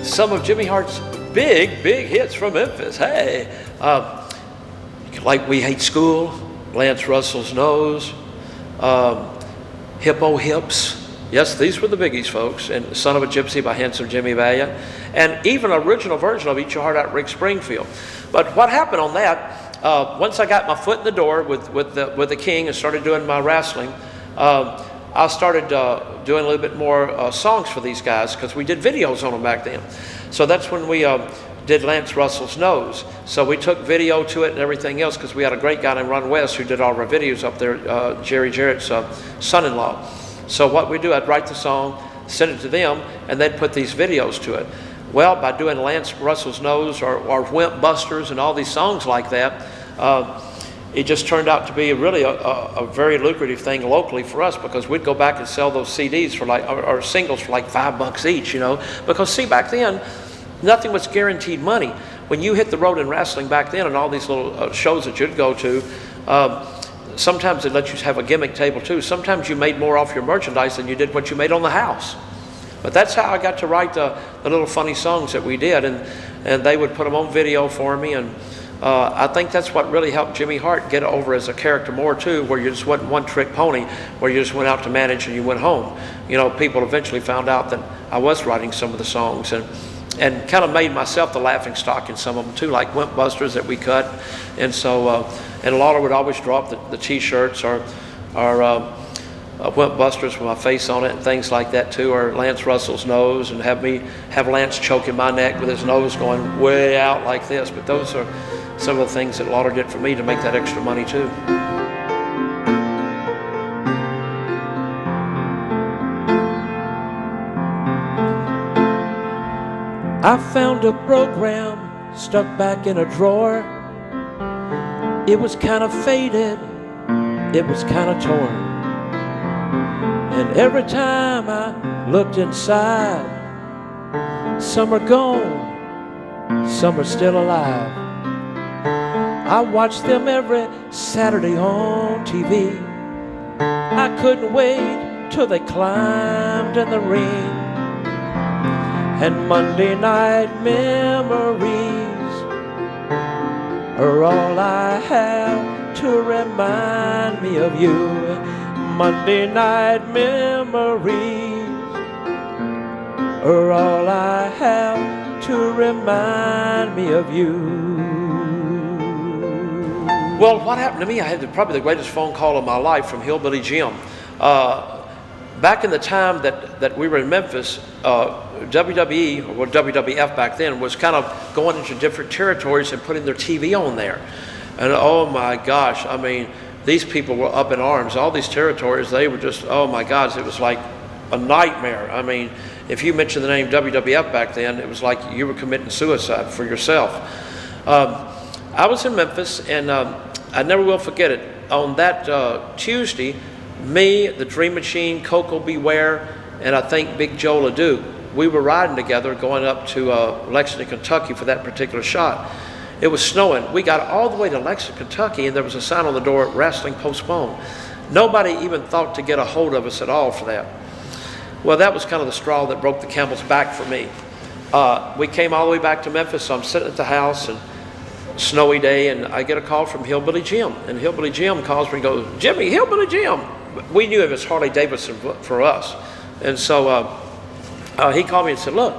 A: Some of Jimmy Hart's big hits from Memphis. Hey, like We Hate School, Lance Russell's Nose, Hippo Hips. Yes, these were the biggies, folks. And Son of a Gypsy by Handsome Jimmy Valiant. And even an original version of Eat Your Heart Out, Rick Springfield. But what happened on that, once I got my foot in the door with the King and started doing my wrestling, I started doing a little bit more songs for these guys because we did videos on them back then. So that's when we did Lance Russell's Nose. So we took video to it and everything else because we had a great guy named Ron West who did all of our videos up there, Jerry Jarrett's son-in-law. So what we do, I'd write the song, send it to them, and they'd put these videos to it. Well, by doing Lance Russell's Nose or Wimp Busters and all these songs like that, it just turned out to be really a very lucrative thing locally for us because we'd go back and sell those CDs for like, or singles for like $5 each, you know. Because see, back then, nothing was guaranteed money. When you hit the road in wrestling back then and all these little shows that you'd go to, sometimes they'd let you have a gimmick table too. Sometimes you made more off your merchandise than you did what you made on the house. But that's how I got to write the little funny songs that we did, and they would put them on video for me. And I think that's what really helped Jimmy Hart get over as a character more too, where you just wasn't one-trick pony, where you just went out to manage and you went home. You know, people eventually found out that I was writing some of the songs and kind of made myself the laughing stock in some of them too, like Wimp Busters that we cut. And so, and Lawler would always drop the T-shirts or Wimp Busters with my face on it and things like that too, or Lance Russell's Nose, and have Lance choking my neck with his nose going way out like this. But those are some of the things that Lawler did for me to make that extra money too. I found a program stuck back in a drawer. It was kind of faded, it was kind of torn. And every time I looked inside, some are gone, some are still alive. I watched them every Saturday on TV. I couldn't wait till they climbed in the ring. And Monday night memories are all I have to remind me of you. Monday night memories are all I have to remind me of you. Well, what happened to me, I had probably the greatest phone call of my life from Hillbilly Jim. Back in the time that we were in Memphis, WWE, or WWF back then, was kind of going into different territories and putting their TV on there. And oh my gosh, I mean, these people were up in arms. All these territories, they were just, oh my gosh, it was like a nightmare. I mean, if you mentioned the name WWF back then, it was like you were committing suicide for yourself. I was in Memphis, and I never will forget it. On that Tuesday, me, the Dream Machine, Coco Beware, and I think Big Joe LeDuc, we were riding together going up to Lexington, Kentucky for that particular shot. It was snowing. We got all the way to Lexington, Kentucky, and there was a sign on the door, wrestling postponed. Nobody even thought to get a hold of us at all for that. Well, that was kind of the straw that broke the camel's back for me. We came all the way back to Memphis, so I'm sitting at the house, and snowy day, and I get a call from Hillbilly Jim. And Hillbilly Jim calls me and goes, Jimmy, Hillbilly Jim. We knew it was Harley Davidson for us. And so he called me and said, look,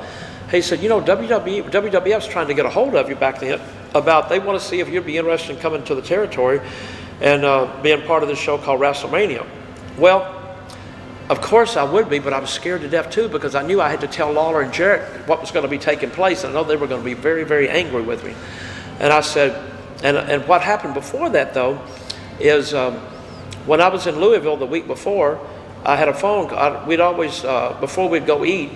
A: He said, you know, WWF's trying to get a hold of you back then they want to see if you'd be interested in coming to the territory and being part of this show called WrestleMania. Well, of course I would be, but I was scared to death too, because I knew I had to tell Lawler and Jarrett what was going to be taking place. And I know they were going to be very, very angry with me. And I said, and what happened before that though, is when I was in Louisville the week before, I had a phone. We'd always, before we'd go eat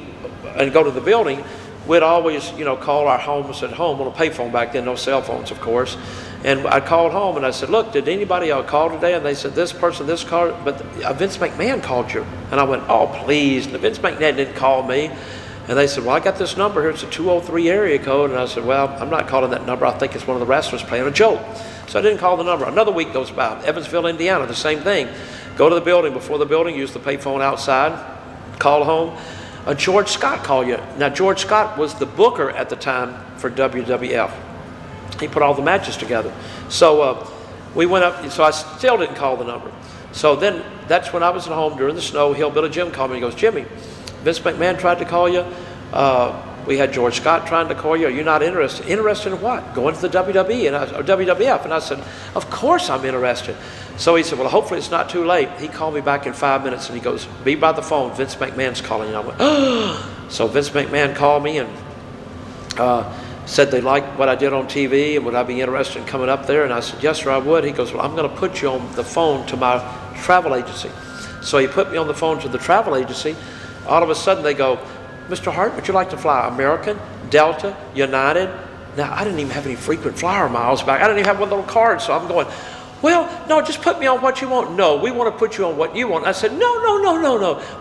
A: and go to the building, we'd always, you know, call our homes at home on a payphone back then, no cell phones, of course. And I called home and I said, look, did anybody call today? And they said, this person, this called, but Vince McMahon called you. And I went, oh, please, Vince McMahon didn't call me. And they said, well, I got this number here. It's a 203 area code. And I said, well, I'm not calling that number. I think it's one of the wrestlers playing a joke. So I didn't call the number. Another week goes by. Evansville, Indiana, the same thing. Go to the building. Before the building, use the payphone outside. Call home. George Scott called you. Now, George Scott was the booker at the time for WWF. He put all the matches together. So we went up, so I still didn't call the number. So then that's when I was at home during the snow. Hillbilly Jim called me. He goes, Jimmy, Vince McMahon tried to call you. We had George Scott trying to call you. Are you not interested? Interested in what? Going to the WWE or WWF? And I said, of course I'm interested. So he said, well, hopefully it's not too late. He called me back in 5 minutes and he goes, be by the phone. Vince McMahon's calling you. I went, oh. So Vince McMahon called me and said they liked what I did on TV and would I be interested in coming up there? And I said, yes, sir, I would. He goes, well, I'm going to put you on the phone to my travel agency. So he put me on the phone to the travel agency. All of a sudden they go, Mr. Hart, would you like to fly American, Delta, United? Now, I didn't even have any frequent flyer miles back. I didn't even have one little card. So I'm going, well, no, just put me on what you want. No, we want to put you on what you want. I said, no.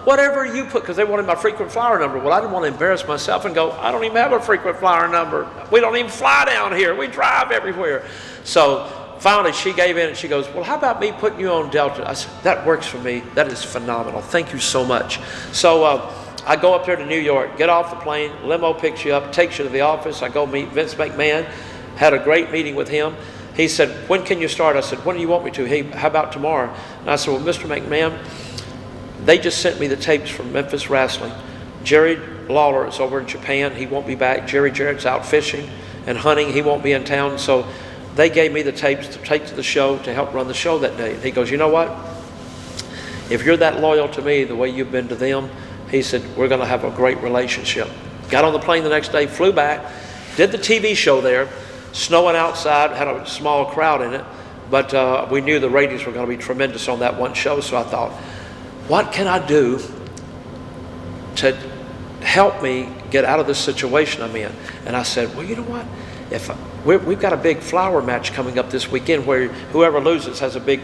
A: Whatever you put, because they wanted my frequent flyer number. Well, I didn't want to embarrass myself and go, I don't even have a frequent flyer number. We don't even fly down here. We drive everywhere. So finally, she gave in and she goes, well, how about me putting you on Delta? I said, that works for me. That is phenomenal. Thank you so much. So I go up there to New York, get off the plane, limo picks you up, takes you to the office. I go meet Vince McMahon, had a great meeting with him. He said, when can you start? I said, when do you want me to? Hey, how about tomorrow? And I said, well, Mr. McMahon, they just sent me the tapes from Memphis Wrestling. Jerry Lawler is over in Japan. He won't be back. Jerry Jarrett's out fishing and hunting. He won't be in town. So they gave me the tapes to take to the show to help run the show that day. And he goes, you know what? If you're that loyal to me the way you've been to them, he said, we're going to have a great relationship. Got on the plane the next day, flew back, did the TV show there, snowing outside, had a small crowd in it, but we knew the ratings were going to be tremendous on that one show. So I thought, what can I do to help me get out of this situation I'm in? And I said, well, you know what? We've got a big flour match coming up this weekend where whoever loses has a big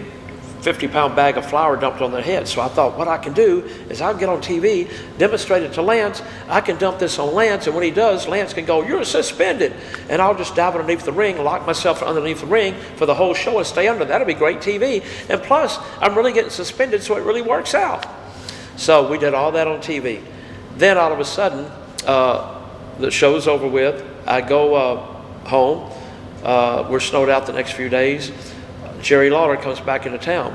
A: 50-pound bag of flour dumped on their head. So I thought what I can do is I'll get on TV, demonstrate it to Lance. I can dump this on Lance, and when he does, Lance can go, you're suspended. And I'll just dive underneath the ring, lock myself underneath the ring for the whole show and stay under. That'll be great TV. And plus, I'm really getting suspended, so it really works out. So we did all that on TV. Then all of a sudden, the show's over with. I go home. We're snowed out the next few days. Jerry Lawler comes back into town.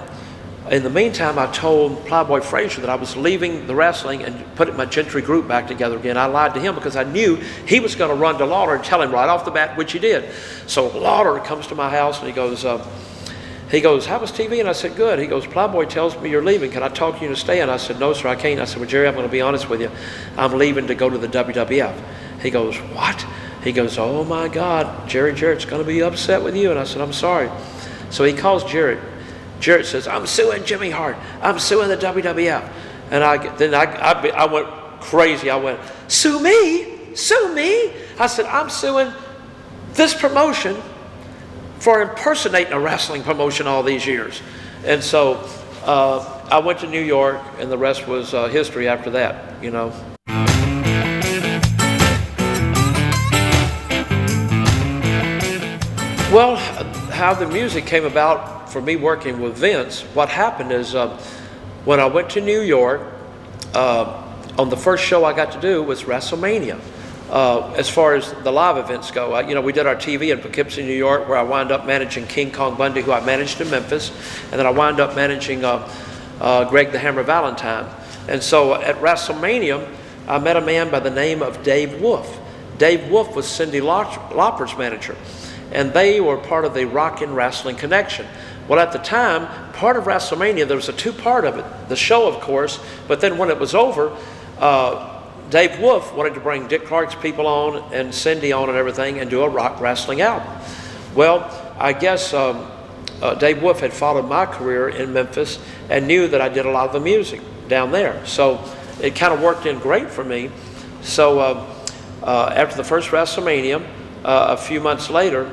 A: In the meantime, I told Plowboy Frazier that I was leaving the wrestling and putting my Gentry group back together again. I lied to him because I knew he was going to run to Lawler and tell him right off the bat, which he did. So Lawler comes to my house and he goes, how was TV? And I said, good. He goes, Plowboy tells me you're leaving. Can I talk to you to stay? And I said, no, sir, I can't. I said, well, Jerry, I'm going to be honest with you. I'm leaving to go to the WWF. He goes, what? He goes, oh my God, Jerry Jarrett's going to be upset with you. And I said, I'm sorry. So he calls Jarrett. Jarrett says, I'm suing Jimmy Hart. I'm suing the WWF. And I went crazy. I went, sue me? Sue me? I said, I'm suing this promotion for impersonating a wrestling promotion all these years. And so I went to New York, and the rest was history after that, you know. Well, how the music came about for me working with Vince, what happened is when I went to New York, on the first show I got to do was WrestleMania. As far as the live events go, we did our TV in Poughkeepsie, New York, where I wound up managing King Kong Bundy, who I managed in Memphis, and then I wound up managing Greg the Hammer Valentine. And so at WrestleMania, I met a man by the name of Dave Wolf. Dave Wolf was Cyndi Lauper's manager, and they were part of the Rockin' Wrestling Connection. Well, at the time, part of WrestleMania, there was a two-part of it. The show, of course, but then when it was over, Dave Wolf wanted to bring Dick Clark's people on and Cyndi on and everything and do a rock wrestling album. Well, I guess Dave Wolf had followed my career in Memphis and knew that I did a lot of the music down there. So it kind of worked in great for me. So after the first WrestleMania, a few months later,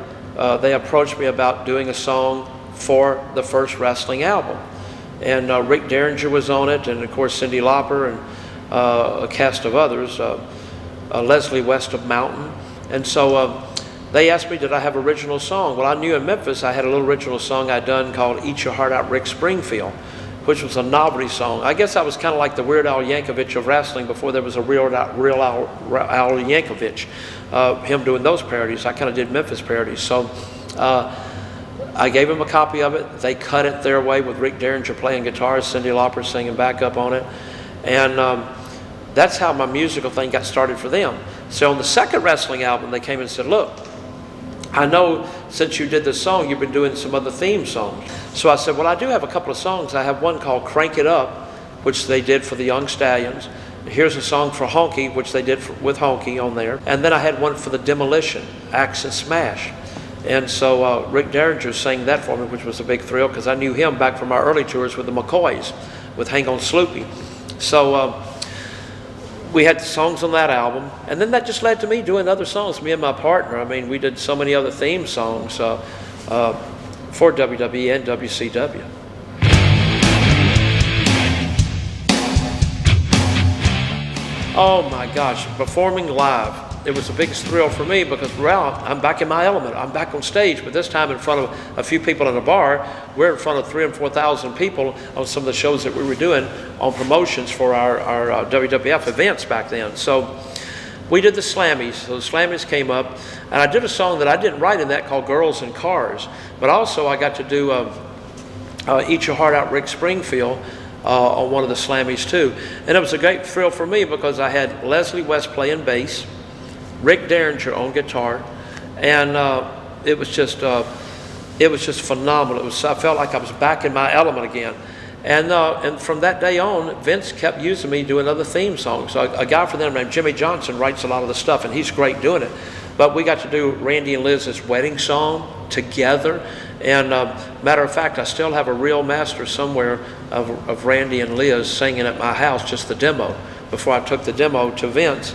A: they approached me about doing a song for the first wrestling album. And Rick Derringer was on it, and of course Cyndi Lauper, and a cast of others, Leslie West of Mountain. And so they asked me, did I have original song? Well, I knew in Memphis I had a little original song I'd done called Eat Your Heart Out Rick Springfield, which was a novelty song. I guess I was kind of like the Weird Al Yankovic of wrestling before there was a real Al Yankovic. Him doing those parodies. I kind of did Memphis parodies. So I gave them a copy of it. They cut it their way with Rick Derringer playing guitar, Cyndi Lauper singing backup on it. And that's how my musical thing got started for them. So on the second wrestling album, they came and said, look, I know since you did this song, you've been doing some other theme songs. So I said, well, I do have a couple of songs. I have one called Crank It Up, which they did for the Young Stallions. Here's a song for Honky, which they did with Honky on there. And then I had one for the Demolition, Axe and Smash. And so Rick Derringer sang that for me, which was a big thrill because I knew him back from our early tours with the McCoys, with Hang On Sloopy. So we had songs on that album, and then that just led to me doing other songs, me and my partner. I mean, we did so many other theme songs for WWE and WCW. Oh my gosh, performing live. It was the biggest thrill for me because I'm back in my element. I'm back on stage, but this time in front of a few people in a bar. We're in front of 3,000 and 4,000 people on some of the shows that we were doing on promotions for our WWF events back then. So we did the Slammies. So the Slammies came up, and I did a song that I didn't write in that called Girls in Cars, but also I got to do Eat Your Heart Out Rick Springfield on one of the Slammies too. And it was a great thrill for me because I had Leslie West playing bass, Rick Derringer on guitar, and it was just phenomenal. I felt like I was back in my element again. And from that day on, Vince kept using me doing other theme songs. So a guy for them named Jimmy Johnson writes a lot of the stuff, and he's great doing it. But we got to do Randy and Liz's wedding song together. And matter of fact, I still have a real master somewhere of Randy and Liz singing at my house, just the demo, before I took the demo to Vince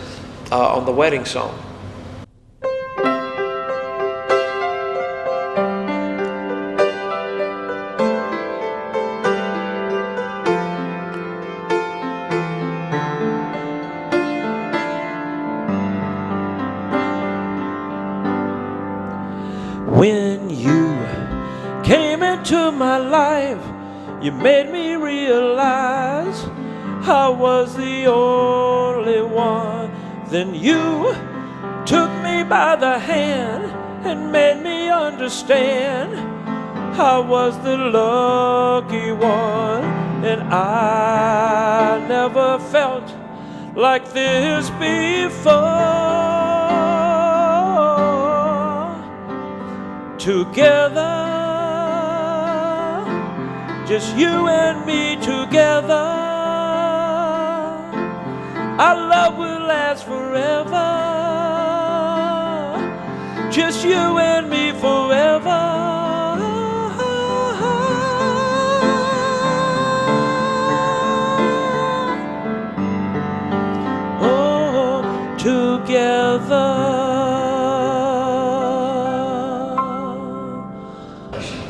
A: on the wedding song.
B: When you came into my life, you made me realize I was the only one. Then you took me by the hand and made me understand I was the lucky one. And I never felt like this before. Together, just you and me together, our love will last forever. Just you and me forever. Oh, together.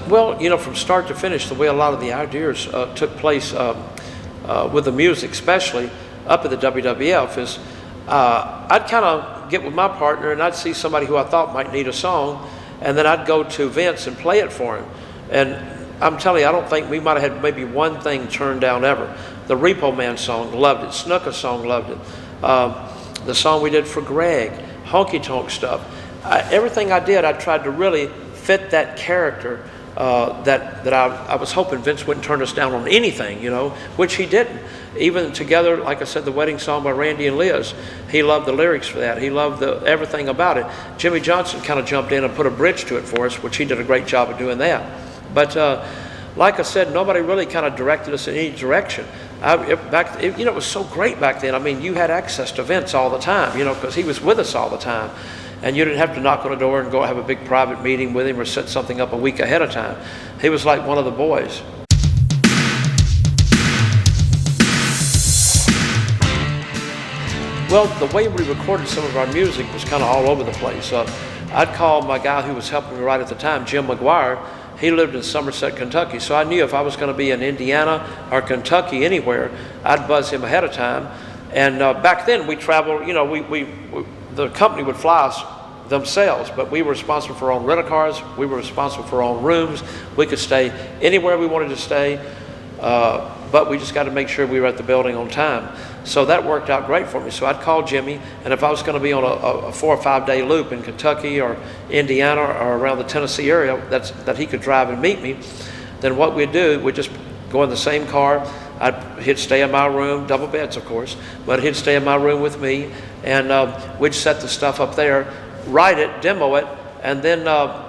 A: Well, you know, from start to finish, the way a lot of the ideas took place with the music, especially up at the WWF, is I'd kind of get with my partner and I'd see somebody who I thought might need a song, and then I'd go to Vince and play it for him. And I'm telling you, I don't think we might have had maybe one thing turned down ever. The Repo Man song, loved it. Snuka song, loved it. The song we did for Greg, Honky Tonk stuff. Everything I did, I tried to really fit that character that I was hoping Vince wouldn't turn us down on anything, you know, which he didn't. Even together, like I said, the wedding song by Randy and Liz, he loved the lyrics for that. He loved everything about it. Jimmy Johnson kind of jumped in and put a bridge to it for us, which he did a great job of doing that. But like I said, nobody really kind of directed us in any direction. It was so great back then. I mean, you had access to Vince all the time, you know, because he was with us all the time. And you didn't have to knock on a door and go have a big private meeting with him or set something up a week ahead of time. He was like one of the boys. Well, the way we recorded some of our music was kind of all over the place. I'd call my guy who was helping me right at the time, Jim McGuire. He lived in Somerset, Kentucky, so I knew if I was going to be in Indiana or Kentucky, anywhere, I'd buzz him ahead of time. And back then we traveled, you know, the company would fly us themselves, but we were responsible for our own rental cars, we were responsible for our own rooms, we could stay anywhere we wanted to stay, but we just got to make sure we were at the building on time. So that worked out great for me. So I'd call Jimmy, and if I was going to be on a 4 or 5 day loop in Kentucky or Indiana or around the Tennessee area that he could drive and meet me, then what we'd do, we'd just go in the same car. He'd stay in my room, double beds of course, but he'd stay in my room with me, and we'd set the stuff up there, write it, demo it, and then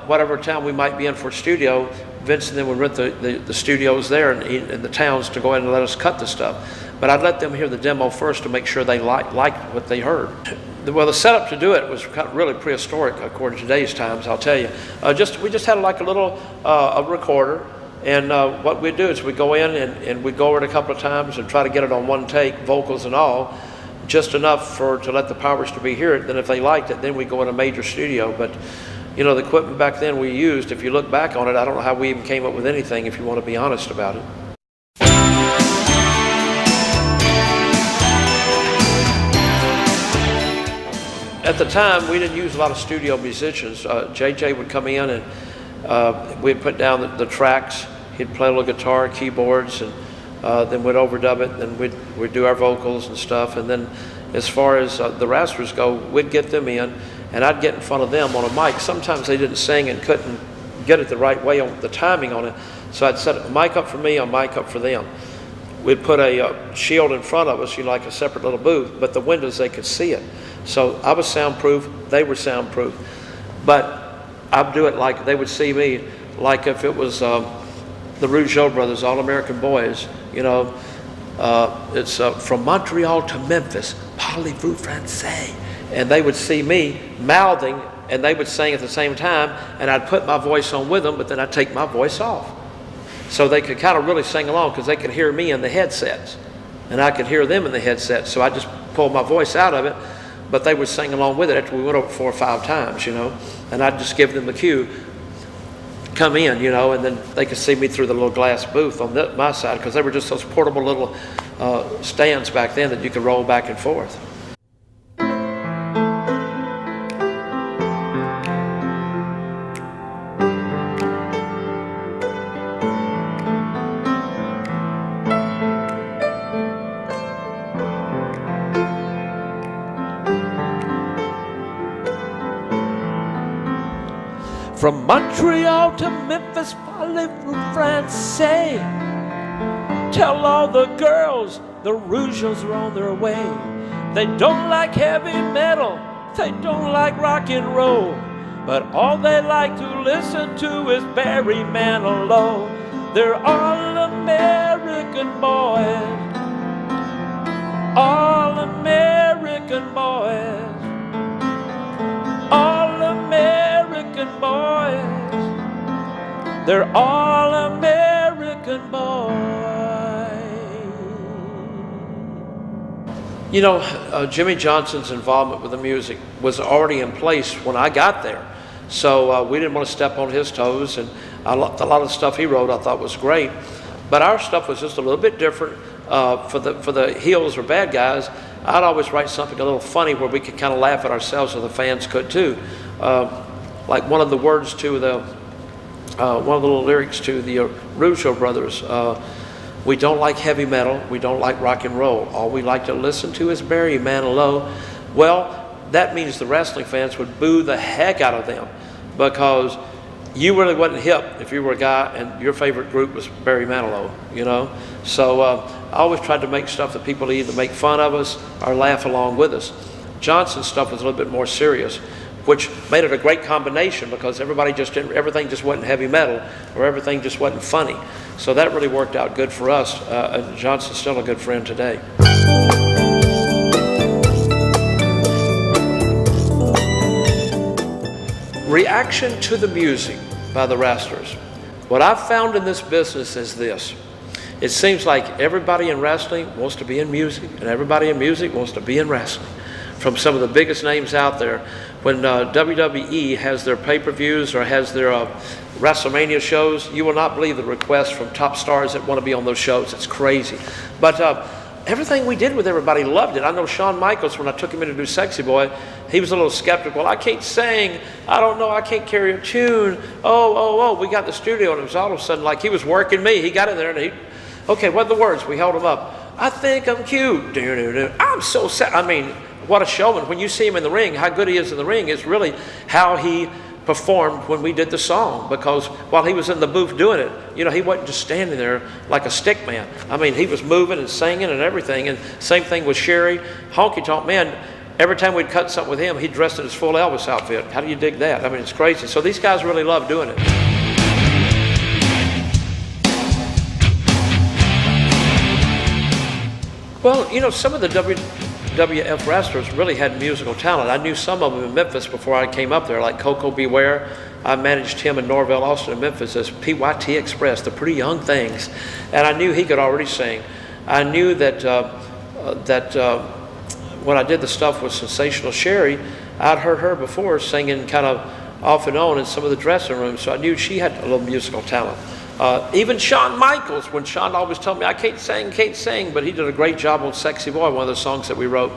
A: whatever town we might be in for a studio, Vince and then would rent the studios there in the towns to go ahead and let us cut the stuff. But I'd let them hear the demo first to make sure they liked what they heard. Well, the setup to do it was kind of really prehistoric according to today's times, I'll tell you. We just had like a little a recorder, and what we'd do is we'd go in and we'd go over it a couple of times and try to get it on one take, vocals and all, just enough to let the powers to be hear it. Then if they liked it, then we'd go in a major studio. But you know, the equipment back then we used, if you look back on it, I don't know how we even came up with anything, if you want to be honest about it. At the time, we didn't use a lot of studio musicians. JJ would come in and we'd put down the tracks. He'd play a little guitar, keyboards, and then we'd overdub it, and we'd do our vocals and stuff. And then as far as the raspers go, we'd get them in, and I'd get in front of them on a mic. Sometimes they didn't sing and couldn't get it the right way on the timing on it, so I'd set a mic up for me, a mic up for them. We'd put a shield in front of us, like a separate little booth, but the windows, they could see it. So I was soundproof, they were soundproof. But I'd do it like they would see me, like if it was the Rougeau brothers, All-American Boys, you know, it's from Montreal to Memphis, parlez-vous français. And they would see me mouthing, and they would sing at the same time, and I'd put my voice on with them, but then I'd take my voice off. So they could kind of really sing along, because they could hear me in the headsets, and I could hear them in the headsets. So I just pulled my voice out of it, but they would sing along with it after we went over 4 or 5 times, you know. And I'd just give them the cue, come in, you know, and then they could see me through the little glass booth on my side, because they were just those portable little stands back then that you could roll back and forth.
B: From Montreal to Memphis, parlez-vous français? Tell all the girls the Rougeaus are on their way. They don't like heavy metal, they don't like rock and roll, but all they like to listen to is Barry Manilow. They're all American boys, all American boys, all American boys. They're all American boys.
A: You know, Jimmy Johnson's involvement with the music was already in place when I got there. So we didn't want to step on his toes, and a lot of the stuff he wrote I thought was great. But our stuff was just a little bit different. For the heels or bad guys, I'd always write something a little funny where we could kind of laugh at ourselves, so the fans could too. Like one of the words to one of the little lyrics to the Rougeau brothers, we don't like heavy metal, we don't like rock and roll. All we like to listen to is Barry Manilow. Well, that means the wrestling fans would boo the heck out of them, because you really wasn't hip if you were a guy and your favorite group was Barry Manilow, you know? So I always tried to make stuff that people either make fun of us or laugh along with us. Johnson's stuff was a little bit more serious, which made it a great combination because everything just wasn't heavy metal or everything just wasn't funny. So that really worked out good for us. And Johnson's still a good friend today. Reaction to the music by the wrestlers. What I've found in this business is this. It seems like everybody in wrestling wants to be in music, and everybody in music wants to be in wrestling. From some of the biggest names out there, when WWE has their pay-per-views or has their WrestleMania shows, you will not believe the requests from top stars that want to be on those shows. It's crazy. But everything we did with everybody loved it. I know Shawn Michaels, when I took him in to do Sexy Boy, he was a little skeptical. I can't sing. I don't know. I can't carry a tune. Oh. We got in the studio, and it was all of a sudden like he was working me. He got in there, and okay, what are the words? We held him up. I think I'm cute. I'm so sad. I mean, what a showman. When you see him in the ring, how good he is in the ring is really how he performed when we did the song, because while he was in the booth doing it, you know, he wasn't just standing there like a stick man. I mean, he was moving and singing and everything. And same thing with Sherry. Honky Tonk Man, every time we'd cut something with him, he dressed in his full Elvis outfit. How do you dig that? I mean, it's crazy. So these guys really love doing it. Well, you know, some of the WWF wrestlers really had musical talent. I knew some of them in Memphis before I came up there, like Coco Beware. I managed him in Norvell, Austin, in Memphis as PYT Express, the Pretty Young Things. And I knew he could already sing. I knew that when I did the stuff with Sensational Sherry, I'd heard her before singing kind of off and on in some of the dressing rooms, so I knew she had a little musical talent. Even Shawn Michaels, when Shawn always told me, I can't sing, but he did a great job on Sexy Boy, one of the songs that we wrote.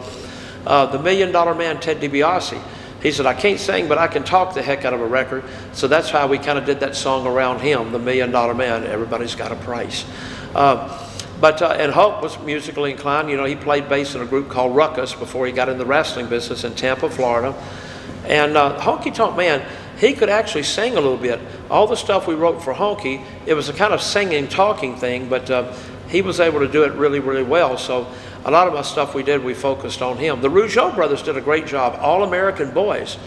A: The $1 Million Man, Ted DiBiase, he said, I can't sing, but I can talk the heck out of a record. So that's how we kind of did that song around him, the $1 Million Man, Everybody's Got a Price. And Hulk was musically inclined. You know, he played bass in a group called Ruckus before he got in the wrestling business in Tampa, Florida. And Honky Tonk Man, he could actually sing a little bit. All the stuff we wrote for Honky, it was a kind of singing, talking thing, but he was able to do it really, really well. So a lot of my stuff we did, we focused on him. The Rougeau brothers did a great job. All American Boys.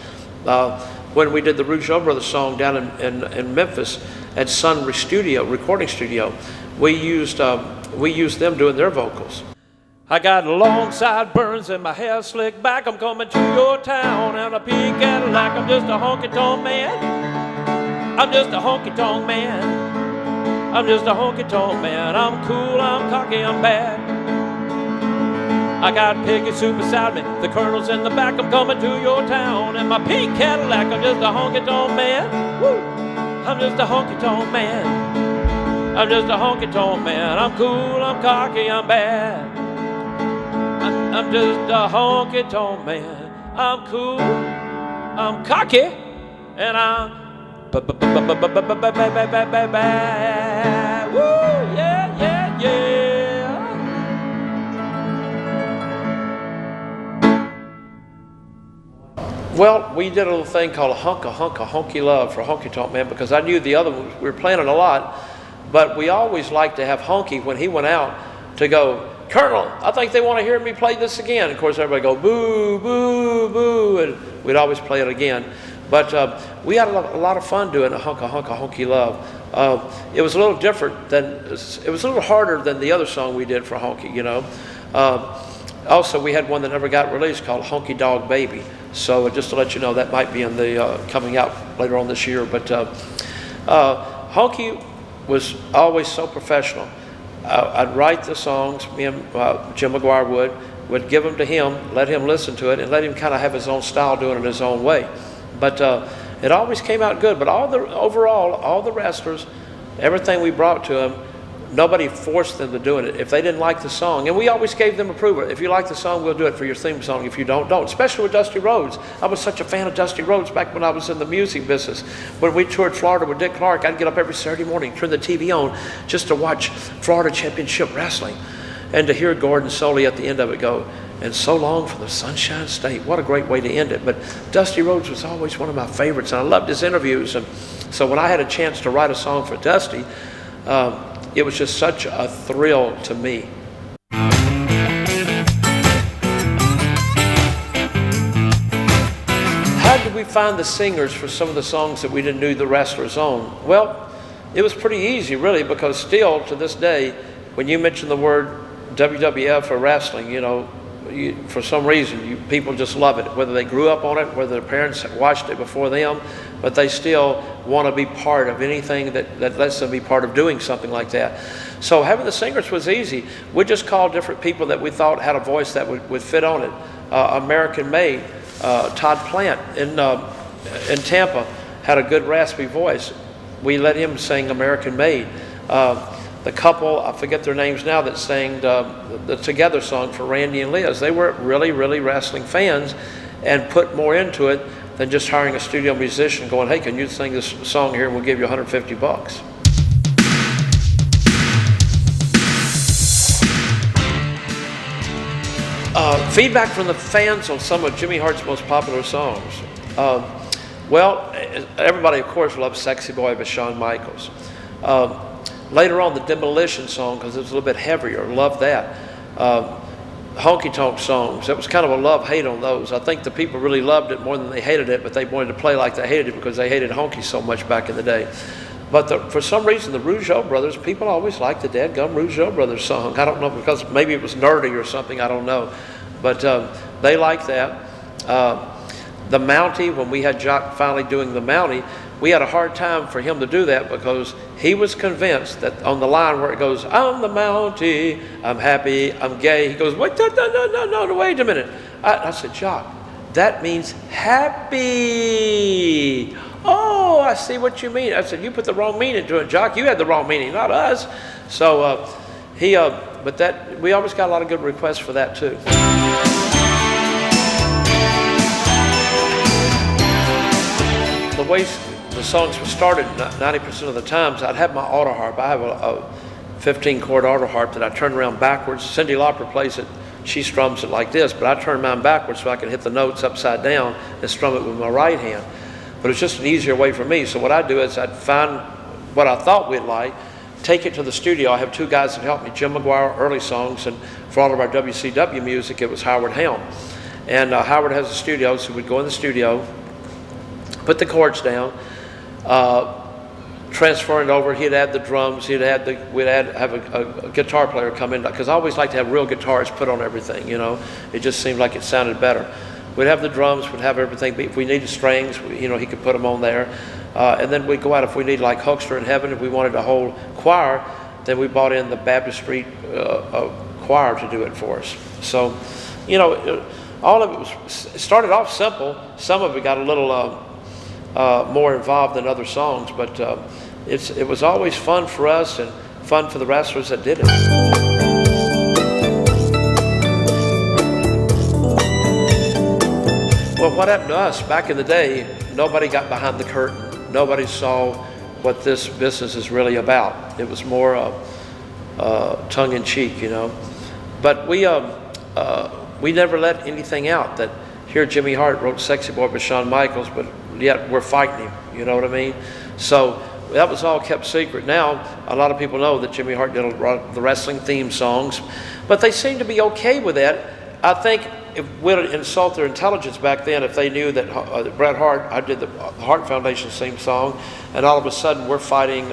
A: When we did the Rougeau brothers song down in Memphis at Sun recording studio, we used them doing their vocals.
B: I got long sideburns and my hair slicked back. I'm coming to your town and a pink Cadillac. I'm just a honky-tonk man. I'm just a honky-tonk man. I'm just a honky-tonk man. I'm cool, I'm cocky, I'm bad. I got Piggy Sue beside me, the Colonel's in the back. I'm coming to your town in my pink Cadillac. I'm just a honky-tonk man. Woo! I'm just a honky-tonk man. I'm just a honky-tonk man. I'm cool, I'm cocky, I'm bad. I'm just a honky-tonk man. I'm cool, I'm cocky, and I'm bad. Woo, yeah, yeah, yeah.
A: Well, we did a little thing called a honky love for Honky Tonk Man, because I knew the other ones, we were planning a lot, but we always liked to have Honky, when he went out, to go, Colonel, I think they want to hear me play this again. Of course, everybody go, boo, boo, boo, and we'd always play it again. But we had a lot of fun doing a honky love. It was a little different it was a little harder than the other song we did for Honky, you know. Also, we had one that never got released called Honky Dog Baby. So just to let you know, that might be in the coming out later on this year. But Honky was always so professional. I'd write the songs, me and Jim McGuire would give them to him, let him listen to it, and let him kind of have his own style doing it his own way. But it always came out good. But overall, all the wrestlers, everything we brought to them, nobody forced them to do it. If they didn't like the song, and we always gave them approval. If you like the song, we'll do it for your theme song. If you don't. Especially with Dusty Rhodes. I was such a fan of Dusty Rhodes back when I was in the music business. When we toured Florida with Dick Clark, I'd get up every Saturday morning, turn the TV on, just to watch Florida Championship Wrestling. And to hear Gordon Soley at the end of it go, and so long for the Sunshine State. What a great way to end it. But Dusty Rhodes was always one of my favorites, and I loved his interviews. And so when I had a chance to write a song for Dusty, it was just such a thrill to me. How did we find the singers for some of the songs that we didn't do the wrestlers on? Well, it was pretty easy, really, because still to this day, when you mention the word WWF or wrestling, you know, for some reason, people just love it, whether they grew up on it, whether their parents watched it before them, but they still want to be part of anything that lets them be part of doing something like that. So having the singers was easy. We just called different people that we thought had a voice that would fit on it. American Made, Todd Plant in Tampa had a good raspy voice. We let him sing American Made. The couple, I forget their names now, that sang the Together song for Randy and Liz, they were really, really wrestling fans and put more into it than just hiring a studio musician going, hey, can you sing this song here and we'll give you $150. Feedback from the fans on some of Jimmy Hart's most popular songs. Well, everybody, of course, loves Sexy Boy by Shawn Michaels. Later on, the Demolition song, because it was a little bit heavier, loved that. Honky Tonk songs, it was kind of a love-hate on those. I think the people really loved it more than they hated it, but they wanted to play like they hated it because they hated honky so much back in the day. But for some reason, the Rougeau brothers, people always liked the dadgum Rougeau brothers song. I don't know, because maybe it was nerdy or something, I don't know. But they liked that. The Mountie, when we had Jock finally doing the Mountie, we had a hard time for him to do that because he was convinced that on the line where it goes, I'm the Mountie, I'm happy, I'm gay, he goes, wait, no, wait a minute. I said, Jock, that means happy. Oh, I see what you mean. I said, you put the wrong meaning to it, Jock. You had the wrong meaning, not us. So but that, we always got a lot of good requests for that too. The way the songs were started, 90% of the times, I'd have my auto harp. I have a 15-chord auto harp that I turn around backwards. Cyndi Lauper plays it. She strums it like this, but I turn mine backwards so I can hit the notes upside down and strum it with my right hand. But it's just an easier way for me. So what I'd do is I'd find what I thought we'd like, take it to the studio. I have two guys that help me, Jim McGuire, early songs, and for all of our WCW music, it was Howard Helm. And Howard has a studio, so we'd go in the studio, put the chords down, transfer it over. He'd add the drums. We'd have a guitar player come in, because I always like to have real guitars put on everything. You know, it just seemed like it sounded better. We'd have the drums. We'd have everything. If we needed strings, he could put them on there. And then we'd go out if we needed like Huckster in Heaven. If we wanted a whole choir, then we bought in the Baptist Street choir to do it for us. So, all of it started off simple. Some of it got a little more involved than other songs, but it was always fun for us and fun for the wrestlers that did it. Well, what happened to us back in the day, nobody got behind the curtain. Nobody saw what this business is really about. It was more tongue-in-cheek, But we never let anything out. That here Jimmy Hart wrote Sexy Boy with Shawn Michaels, but yet we're fighting him, you know what I mean? So that was all kept secret. Now, a lot of people know that Jimmy Hart did the wrestling theme songs, but they seem to be okay with that. I think it would insult their intelligence back then if they knew that Bret Hart, I did the Hart Foundation theme song, and all of a sudden we're fighting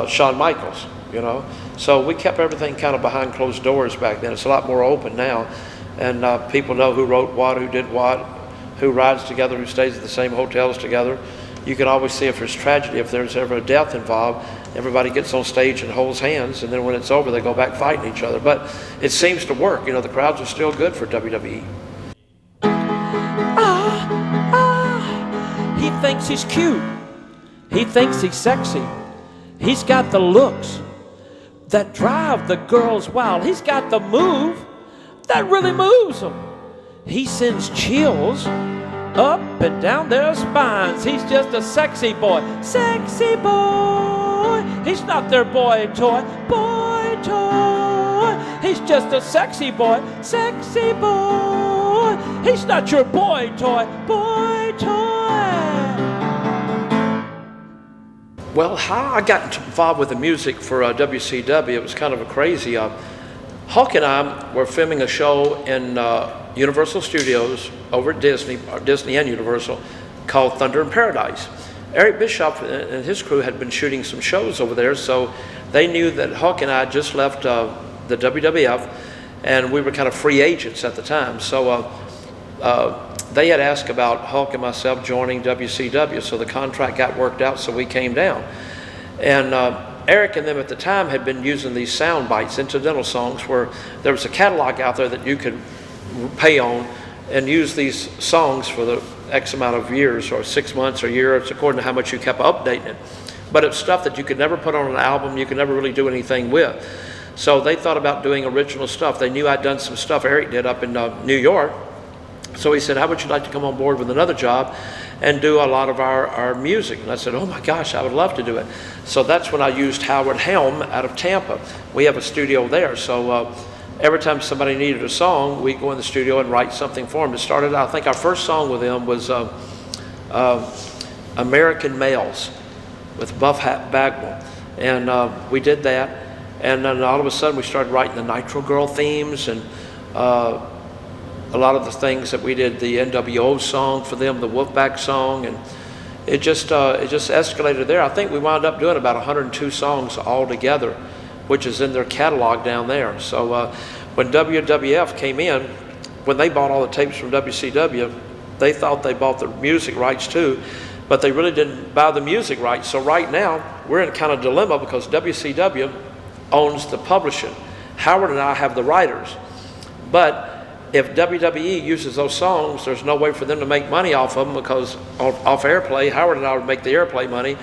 A: Shawn Michaels, So we kept everything kind of behind closed doors back then. It's a lot more open now, and people know who wrote what, who did what, who rides together, who stays at the same hotels together. You can always see if there's tragedy, if there's ever a death involved, everybody gets on stage and holds hands, and then when it's over, they go back fighting each other. But it seems to work. The crowds are still good for WWE.
B: He thinks he's cute. He thinks he's sexy. He's got the looks that drive the girls wild. He's got the move that really moves them. He sends chills up and down their spines. He's just a sexy boy. Sexy boy. He's not their boy toy. Boy toy. He's just a sexy boy, sexy boy. He's not your boy toy, boy toy.
A: Well, how I got involved with the music for WCW, it was kind of a crazy. Hulk and I were filming a show in Universal Studios over at Disney and Universal, called Thunder in Paradise. Eric Bischoff and his crew had been shooting some shows over there, so they knew that Hulk and I just left the WWF, and we were kind of free agents at the time. So they had asked about Hulk and myself joining WCW, so the contract got worked out, so we came down. And Eric and them at the time had been using these sound bites, incidental songs, where there was a catalog out there that you could pay on and use these songs for the X amount of years, or 6 months or a year. It's according to how much you kept updating it. But it's stuff that you could never put on an album, you could never really do anything with. So they thought about doing original stuff. They knew I'd done some stuff Eric did up in New York. So he said, how would you like to come on board with another job and do a lot of our music? And I said, oh my gosh, I would love to do it. So that's when I used Howard Helm out of Tampa. We have a studio there. So every time somebody needed a song, we'd go in the studio and write something for them. It started out, I think our first song with them was American Males with Buff Bagwell. And we did that. And then all of a sudden we started writing the Nitro Girl themes and a lot of the things that we did, the NWO song for them, the Wolfpack song, and it just escalated there. I think we wound up doing about 102 songs all together, which is in their catalog down there. So when WWF came in, when they bought all the tapes from WCW, they thought they bought the music rights too, but they really didn't buy the music rights. So right now, we're in kind of dilemma because WCW owns the publishing. Howard and I have the writers. But if WWE uses those songs, there's no way for them to make money off of them because off airplay, Howard and I would make the airplay money.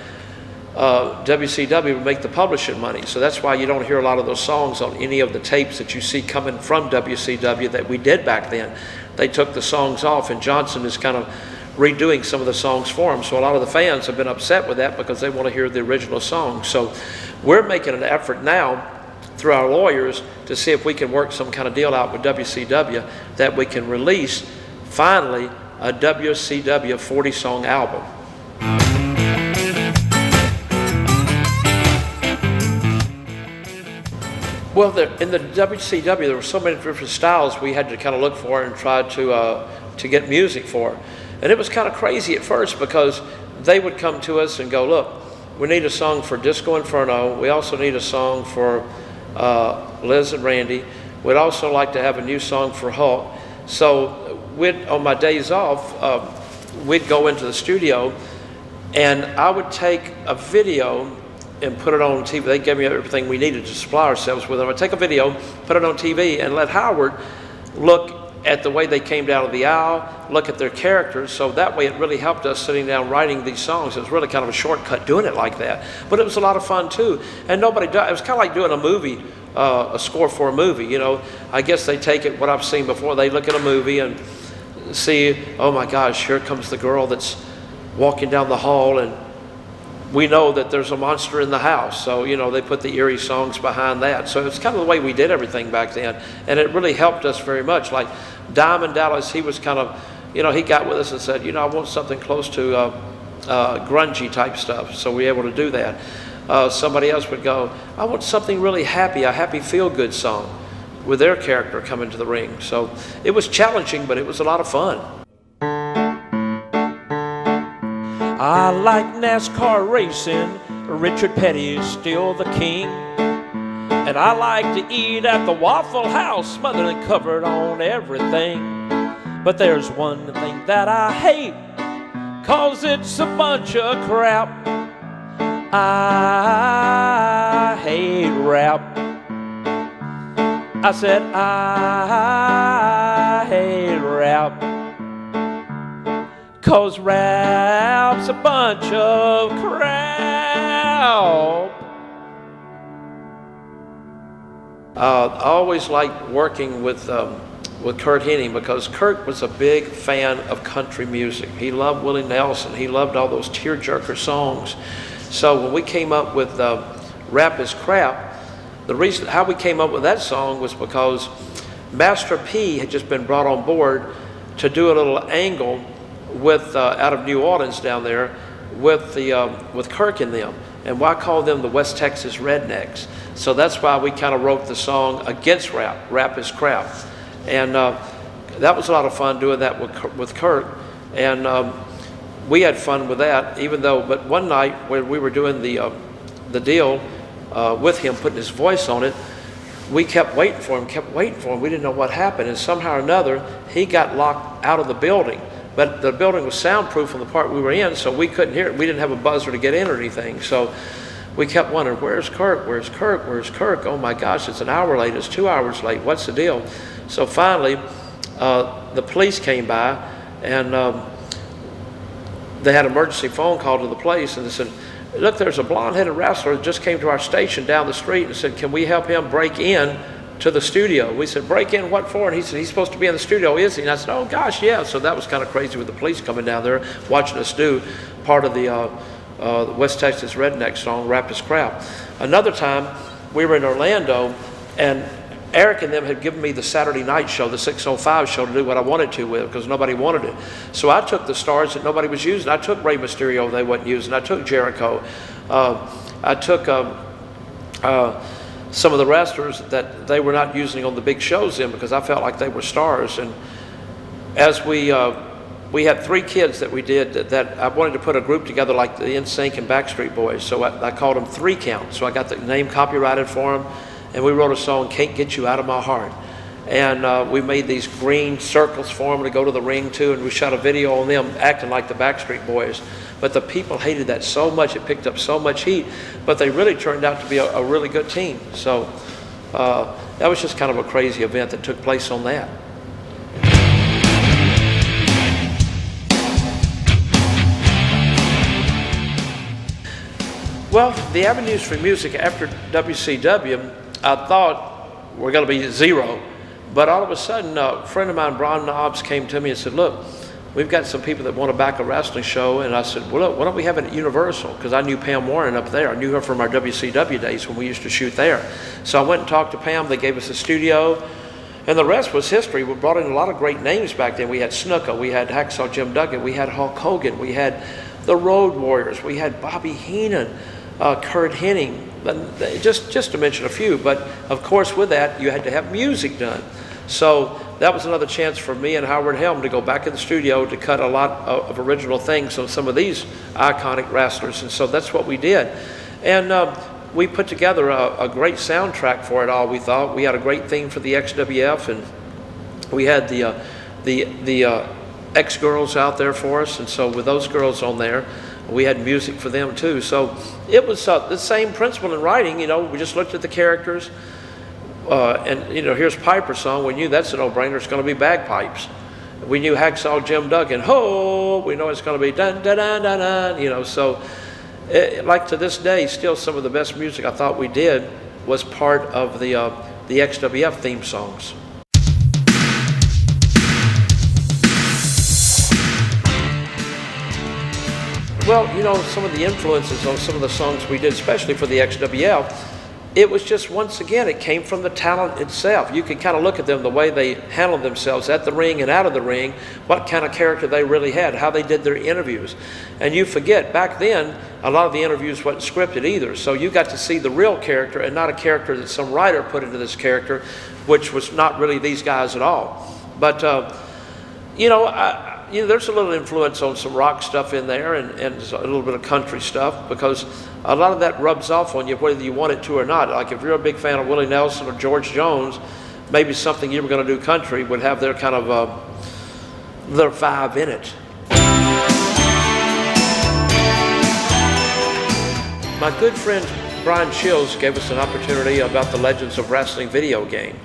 A: WCW would make the publishing money. So that's why you don't hear a lot of those songs on any of the tapes that you see coming from WCW that we did back then. They took the songs off, and Johnson is kind of redoing some of the songs for them. So a lot of the fans have been upset with that because they want to hear the original songs. So we're making an effort now through our lawyers to see if we can work some kind of deal out with WCW that we can release finally a WCW 40-song album. Well, in the WCW, there were so many different styles we had to kind of look for and try to get music for. And it was kind of crazy at first because they would come to us and go, look, we need a song for Disco Inferno. We also need a song for Liz and Randy. We'd also like to have a new song for Hulk. So on my days off, we'd go into the studio and I would take a video and put it on TV. They gave me everything we needed to supply ourselves with. I would take a video, put it on TV, and let Howard look at the way they came down to the aisle, look at their characters. So that way it really helped us sitting down writing these songs. It was really kind of a shortcut doing it like that. But it was a lot of fun too. And nobody does. It was kind of like doing a movie, a score for a movie. You know, I guess they take it, what I've seen before, they look at a movie and see, oh my gosh, here comes the girl that's walking down the hall, and we know that there's a monster in the house. So, you know, they put the eerie songs behind that. So it's kind of the way we did everything back then. And it really helped us very much. Like Diamond Dallas, he was kind of, you know, he got with us and said, you know, I want something close to grungy type stuff. So we were able to do that. Somebody else would go, I want something really happy, a happy feel-good song with their character coming to the ring. So it was challenging, but it was a lot of fun.
B: I like NASCAR racing, Richard Petty is still the king. And I like to eat at the Waffle House, smothered and covered on everything. But there's one thing that I hate, 'cause it's a bunch of crap. I hate rap. I said I hate rap. 'Cause rap's a bunch of crap.
A: I always liked working with Curt Hennig because Curt was a big fan of country music. He loved Willie Nelson. He loved all those tearjerker songs. So when we came up with Rap is Crap, The reason how we came up with that song was because Master P had just been brought on board to do a little angle with out of New Orleans down there with Kirk and them, and why call them the West Texas Rednecks? So that's why we kind of wrote the song against rap. Rap is crap, and that was a lot of fun doing that with Kirk, and we had fun with that. Even though, but one night when we were doing the deal with him, putting his voice on it, we kept waiting for him. We didn't know what happened, and somehow or another he got locked out of the building. But the building was soundproof on the part we were in, so we couldn't hear it. We didn't have a buzzer to get in or anything. So we kept wondering, where's Kirk? Where's Kirk? Where's Kirk? Oh my gosh, it's an hour late. It's 2 hours late. What's the deal? So finally, the police came by, and they had an emergency phone call to the place, and they said, look, there's a blonde-headed wrestler that just came to our station down the street and said, can we help him break in to the studio? We said, break in what for? And he said, he's supposed to be in the studio, is he? And I said, oh gosh, yeah. So that was kind of crazy with the police coming down there watching us do part of the West Texas Redneck song, Rap is Crap. Another time, we were in Orlando, and Eric and them had given me the Saturday night show, the 605 show, to do what I wanted to with, because nobody wanted it. So I took the stars that nobody was using. I took Rey Mysterio they wasn't using. I took Jericho. I took some of the wrestlers that they were not using on the big shows then, because I felt like they were stars. And as we had 3 kids that we did that I wanted to put a group together like the NSYNC and Backstreet Boys. So I called them 3 Count. So I got the name copyrighted for them. And we wrote a song, Can't Get You Out of My Heart. And we made these green circles for them to go to the ring to, and we shot a video on them acting like the Backstreet Boys. But the people hated that so much, it picked up so much heat, but they really turned out to be a really good team. So that was just kind of a crazy event that took place on that. Well, the avenues for music after WCW, I thought were going to be 0. But all of a sudden, a friend of mine, Brian Knobs, came to me and said, look, we've got some people that want to back a wrestling show. And I said, well, look, why don't we have it at Universal? Because I knew Pam Warren up there. I knew her from our WCW days when we used to shoot there. So I went and talked to Pam. They gave us a studio. And the rest was history. We brought in a lot of great names back then. We had Snuka. We had Hacksaw Jim Duggan. We had Hulk Hogan. We had the Road Warriors. We had Bobby Heenan. Curt Hennig, just to mention a few. But of course with that you had to have music done. So that was another chance for me and Howard Helm to go back in the studio to cut a lot of original things on some of these iconic wrestlers. And so that's what we did. And we put together a great soundtrack for it all, we thought. We had a great theme for the XWF, and we had the X-Girls out there for us. And so with those girls on there, we had music for them too. So it was the same principle in writing. You know, we just looked at the characters, and you know, here's Piper's song. We knew that's a no-brainer. It's going to be bagpipes. We knew Hacksaw Jim Duggan. Ho! We know it's going to be dun dun dun dun dun. You know, so like to this day, still some of the best music I thought we did was part of the XWF theme songs. Well, you know, some of the influences on some of the songs we did, especially for the XWF, it was just, once again, it came from the talent itself. You could kind of look at them, the way they handled themselves at the ring and out of the ring, what kind of character they really had, how they did their interviews. And you forget, back then, a lot of the interviews wasn't scripted either. So you got to see the real character and not a character that some writer put into this character, which was not really these guys at all. But, you know, there's a little influence on some rock stuff in there, and a little bit of country stuff, because a lot of that rubs off on you whether you want it to or not. Like if you're a big fan of Willie Nelson or George Jones, maybe something you were going to do country would have their kind of their vibe in it. My good friend Brian Chills gave us an opportunity about the Legends of Wrestling video game.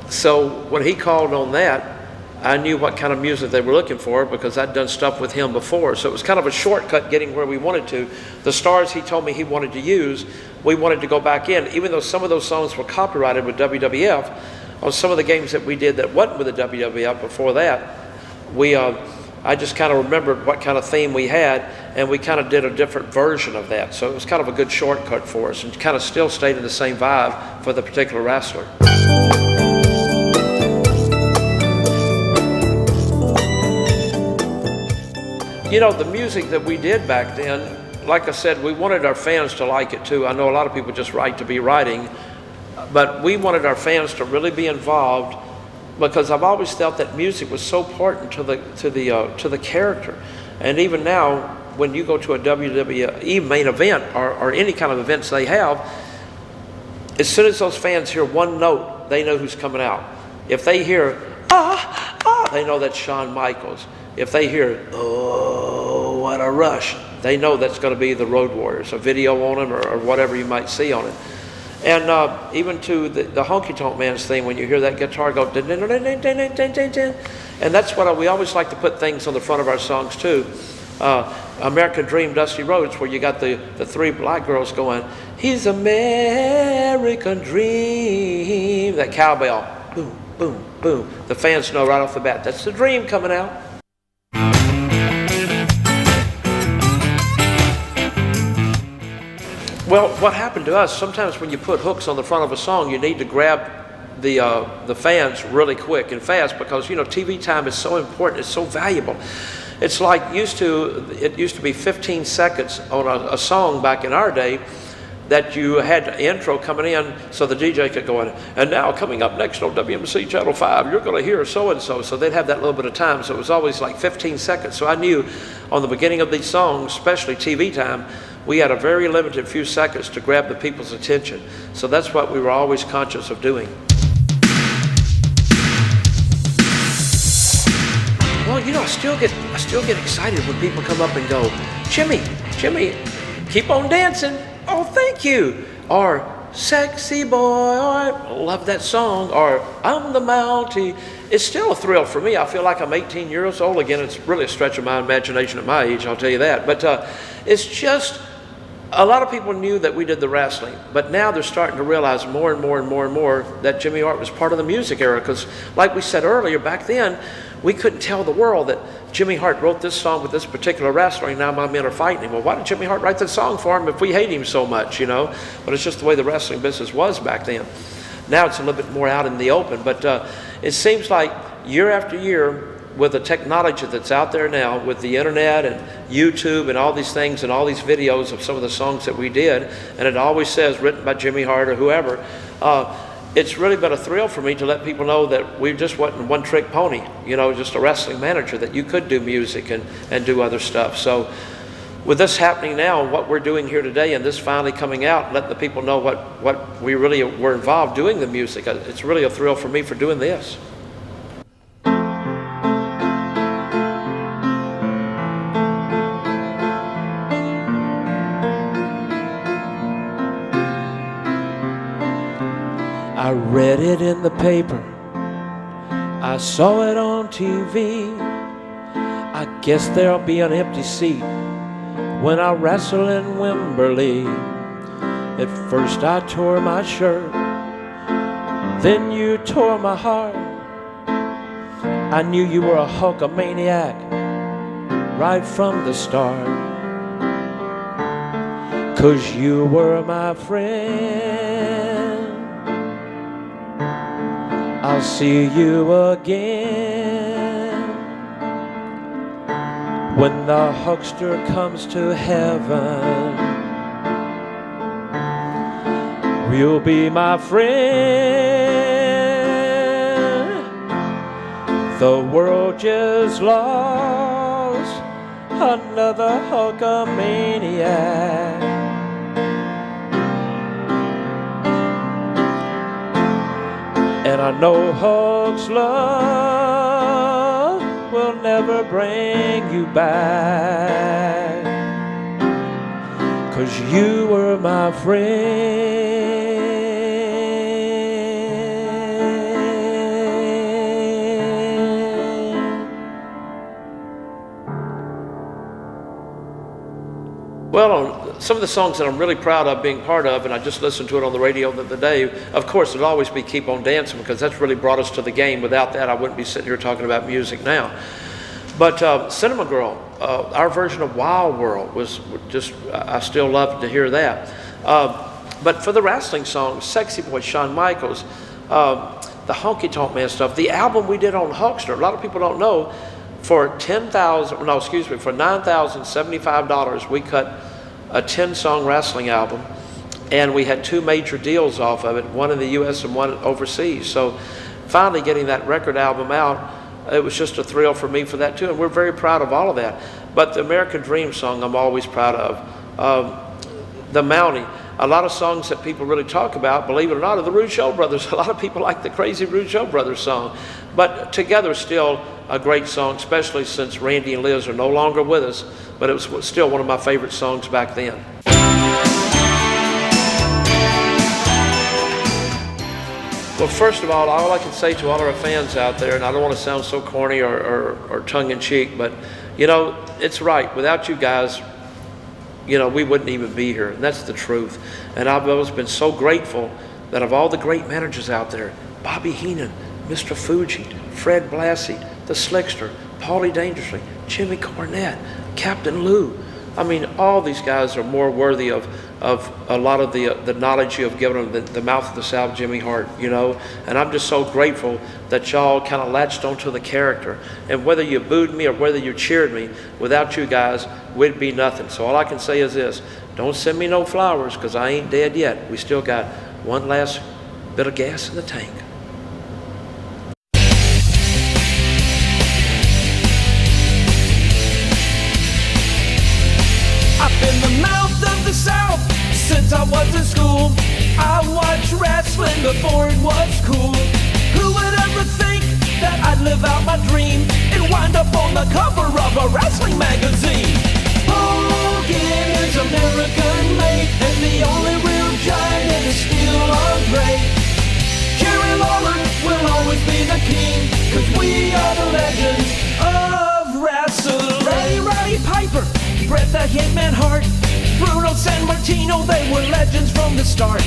A: So when he called on that, I knew what kind of music they were looking for, because I'd done stuff with him before. So it was kind of a shortcut getting where we wanted to. The stars he told me he wanted to use, we wanted to go back in. Even though some of those songs were copyrighted with WWF, on some of the games that we did that wasn't with the WWF before that, I just kind of remembered what kind of theme we had, and we kind of did a different version of that. So it was kind of a good shortcut for us, and kind of still stayed in the same vibe for the particular wrestler. You know, the music that we did back then, like I said, we wanted our fans to like it too. I know a lot of people just write to be writing, but we wanted our fans to really be involved, because I've always felt that music was so important to the character. And even now, when you go to a WWE main event or any kind of events they have, as soon as those fans hear one note, they know who's coming out. If they hear they know that's Shawn Michaels. If they hear, oh, what a rush, they know that's going to be the Road Warriors, a video on them or whatever you might see on it. And even to the Honky Tonk Man's theme, when you hear that guitar go, din, din, din, din, din, din, din, din. And that's what we always like to put things on the front of our songs too. American Dream, Dusty Rhodes, where you got the three black girls going, he's American Dream, that cowbell, boom, boom, boom. The fans know right off the bat, that's the dream coming out. Well, what happened to us, sometimes when you put hooks on the front of a song, you need to grab the fans really quick and fast, because, you know, TV time is so important, it's so valuable. It's like it used to be 15 seconds on a song back in our day, that you had the intro coming in so the DJ could go in, and now coming up next on WMC Channel 5, you're going to hear so-and-so. So they'd have that little bit of time, so it was always like 15 seconds. So I knew on the beginning of these songs, especially TV time, we had a very limited few seconds to grab the people's attention. So that's what we were always conscious of doing. Well, you know, I still get excited when people come up and go, Jimmy, keep on dancing. Oh, thank you. Or sexy boy, or I love that song. Or I'm the Mountie. It's still a thrill for me. I feel like I'm 18 years old again. It's really a stretch of my imagination at my age, I'll tell you that. But it's just, a lot of people knew that we did the wrestling, but now they're starting to realize more and more and more and more that Jimmy Hart was part of the music era, because like we said earlier, back then, we couldn't tell the world that Jimmy Hart wrote this song with this particular wrestler, and now my men are fighting him. Well, why did Jimmy Hart write that song for him if we hate him so much, you know? But it's just the way the wrestling business was back then. Now it's a little bit more out in the open, but it seems like year after year, with the technology that's out there now, with the internet and YouTube and all these things and all these videos of some of the songs that we did, and it always says written by Jimmy Hart or whoever, it's really been a thrill for me to let people know that we just wasn't one trick pony, you know, just a wrestling manager, that you could do music and do other stuff. So with this happening now, what we're doing here today, and this finally coming out, letting the people know what we really were involved doing the music, it's really a thrill for me for doing this.
B: I read it in the paper, I saw it on TV. I guess there'll be an empty seat when I wrestle in Wembley. At first I tore my shirt, then you tore my heart. I knew you were a Hulkamaniac right from the start, 'cause you were my friend. I'll see you again when the huckster comes to heaven. You'll be my friend. The world just lost another Hulkamaniac. And I know Hulk's love will never bring you back, 'cause you were my friend.
A: Well, some of the songs that I'm really proud of being part of, and I just listened to it on the radio the other day, of course, it'll always be Keep on Dancing, because that's really brought us to the game. Without that, I wouldn't be sitting here talking about music now. But Cinema Girl, our version of Wild World was just, I still love to hear that. But for the wrestling songs, Sexy Boy, Shawn Michaels, the Honky Tonk Man stuff, the album we did on Huckster, a lot of people don't know, for $9,075, we cut a 10-song wrestling album, and we had 2 major deals off of it, one in the U.S. and one overseas. So finally getting that record album out, it was just a thrill for me for that too, and we're very proud of all of that. But the American Dream song I'm always proud of. The Mountie, a lot of songs that people really talk about, believe it or not, are the Rougeau brothers. A lot of people like the crazy Rougeau brothers song. But together still a great song, especially since Randy and Liz are no longer with us, but it was still one of my favorite songs back then. Well, first of all I can say to all of our fans out there, and I don't want to sound so corny or tongue-in-cheek, but, you know, it's right. Without you guys, you know, we wouldn't even be here, and that's the truth. And I've always been so grateful that of all the great managers out there, Bobby Heenan, Mr. Fuji, Fred Blassie, the Slickster, Paulie Dangerously, Jimmy Cornette, Captain Lou. I mean, all these guys are more worthy of a lot of the knowledge you have given them, the mouth of the South, Jimmy Hart, you know. And I'm just so grateful that y'all kind of latched onto the character. And whether you booed me or whether you cheered me, without you guys, we'd be nothing. So all I can say is this: don't send me no flowers, because I ain't dead yet. We still got one last bit of gas in the tank.
B: In the mouth of the South, since I was in school, I watched wrestling before it was cool. Who would ever think that I'd live out my dream and wind up on the cover of a wrestling magazine? Hogan is American made, and the only real giant is still Andre. Jerry Lawler will always be the king, 'cause we are the legends of wrestling. Roddy Piper, Bret the Hitman Hart, Bruno San Martino, they were legends from the start.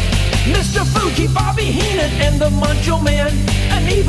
B: Mr. Fuji, Bobby Heenan, and the Macho Man, and even